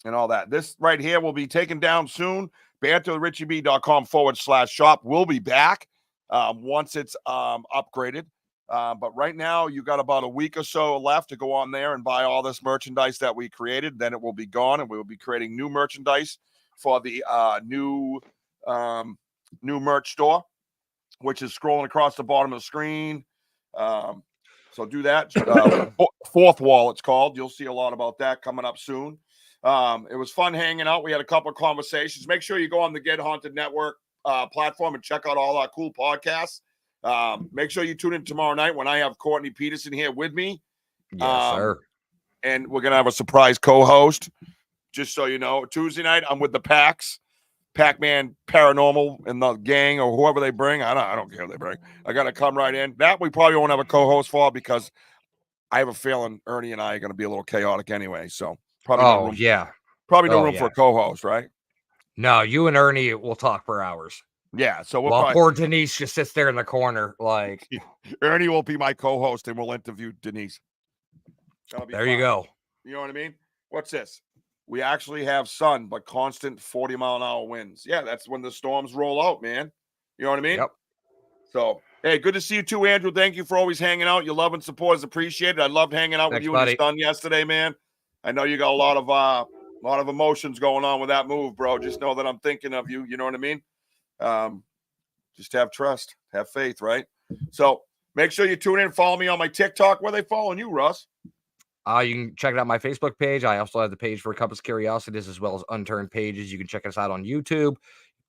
all that. This right here will be taken down soon. BanterRichieB.com/shop will be back once it's upgraded. But right now, you got about a week or so left to go on there and buy all this merchandise that we created. Then it will be gone, and we will be creating new merchandise for the new merch store, which is scrolling across the bottom of the screen. So do that. Fourth Wall, it's called. You'll see a lot about that coming up soon. It was fun hanging out. We had a couple of conversations. Make sure you go on the Get Haunted Network platform and check out all our cool podcasts. Make sure you tune in tomorrow night when I have Courtney Peterson here with me. Yes, sir. And we're gonna have a surprise co-host. Just so you know, Tuesday night I'm with the Pac-Man Paranormal and the gang or whoever they bring. I don't care what they bring. I gotta come right in. That we probably won't have a co-host for because I have a feeling Ernie and I are gonna be a little chaotic anyway. So probably no room for a co-host, right? No, you and Ernie will talk for hours. Yeah, so poor Denise just sits there in the corner, like Ernie will be my co-host, and we'll interview Denise. There you go. You know what I mean? What's this? We actually have sun, but constant 40-mile-an-hour winds. Yeah, that's when the storms roll out, man. You know what I mean? Yep. So, hey, good to see you too, Andrew. Thank you for always hanging out. Your love and support is appreciated. I loved hanging out with you and your son yesterday, man. I know you got a lot of emotions going on with that move, bro. Just know that I'm thinking of you. You know what I mean? Just have trust, have faith, right? So make sure you tune in. Follow me on my TikTok. Where are they following you, Russ? You can check it out my Facebook page. I also have the page for Compass Curiosities as well as Unturned Pages. You can check us out on YouTube,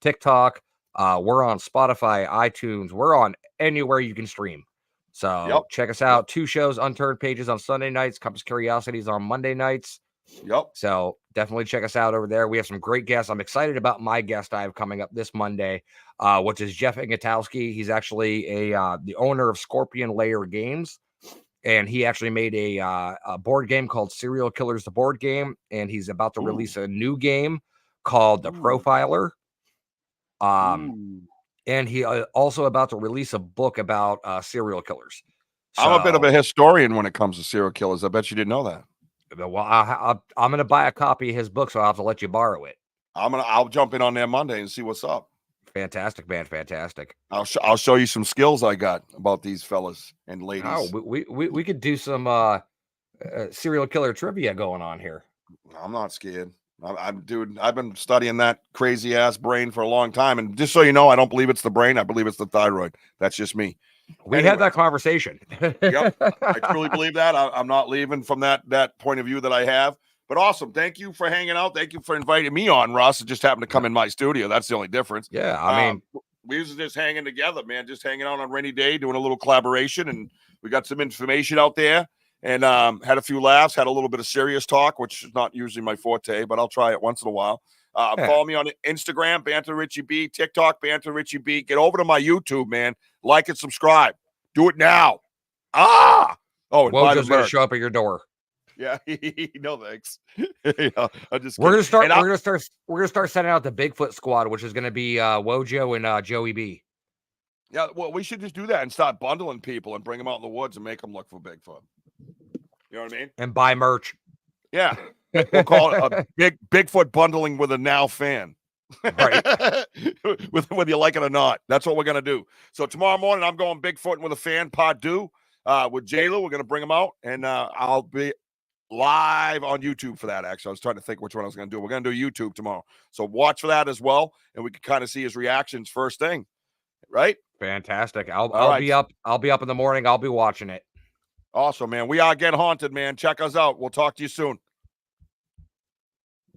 TikTok. We're on Spotify, iTunes. We're on anywhere you can stream. So check us out. 2 shows, Unturned Pages on Sunday nights, Compass Curiosities on Monday nights. Yep. So definitely check us out over there. We have some great guests. I'm excited about my guest I have coming up this Monday, which is Jeff Ingatowski. He's actually the owner of Scorpion Lair Games. And he actually made a board game called Serial Killers, the board game. And he's about to release a new game called The Profiler. And he also about to release a book about serial killers. So, I'm a bit of a historian when it comes to serial killers. I bet you didn't know that. Well, I'm going to buy a copy of his book, so I'll have to let you borrow it. I'll jump in on there Monday and see what's up. Fantastic, man. Fantastic. I'll show you some skills I got about these fellas and ladies. Oh, we could do some serial killer trivia going on here. I'm not scared. Dude, I've been studying that crazy ass brain for a long time. And just so you know, I don't believe it's the brain. I believe it's the thyroid. That's just me. We had that conversation. Yep. I truly believe that. I'm not leaving from that point of view that I have. But awesome. Thank you for hanging out. Thank you for inviting me on, Russ. It just happened to come in my studio. That's the only difference. Yeah. I mean, we was just hanging together, man. Just hanging out on a rainy day, doing a little collaboration. And we got some information out there and had a few laughs, had a little bit of serious talk, which is not usually my forte, but I'll try it once in a while. Follow me on Instagram, Banter Richie B, TikTok, Banter Richie B. Get over to my YouTube, man. Like and subscribe. Do it now. Oh, and Wojo's going to show up at your door. Yeah, no thanks. You know, I'm just We're kidding. gonna start. And We're gonna start sending out the Bigfoot squad, which is gonna be Wojo and Joey B. yeah, well, we should just do that and start bundling people and bring them out in the woods and make them look for Bigfoot. You know what I mean? And buy merch. Yeah, we'll call it a Bigfoot bundling with a now fan. Right. Whether you like it or not, that's what we're gonna do. So tomorrow morning, I'm going Bigfoot with a fan pod do with J-Lo. We're gonna bring them out, and I'll be live on YouTube for that. Actually, I was trying to think which one I was gonna do. We're gonna do YouTube tomorrow, so watch for that as well, and we can kind of see his reactions first thing, right? Fantastic. I'll right. be up. I'll be up in the morning. I'll be watching it. Awesome, man. We are Get Haunted, man. Check us out. We'll talk to you soon.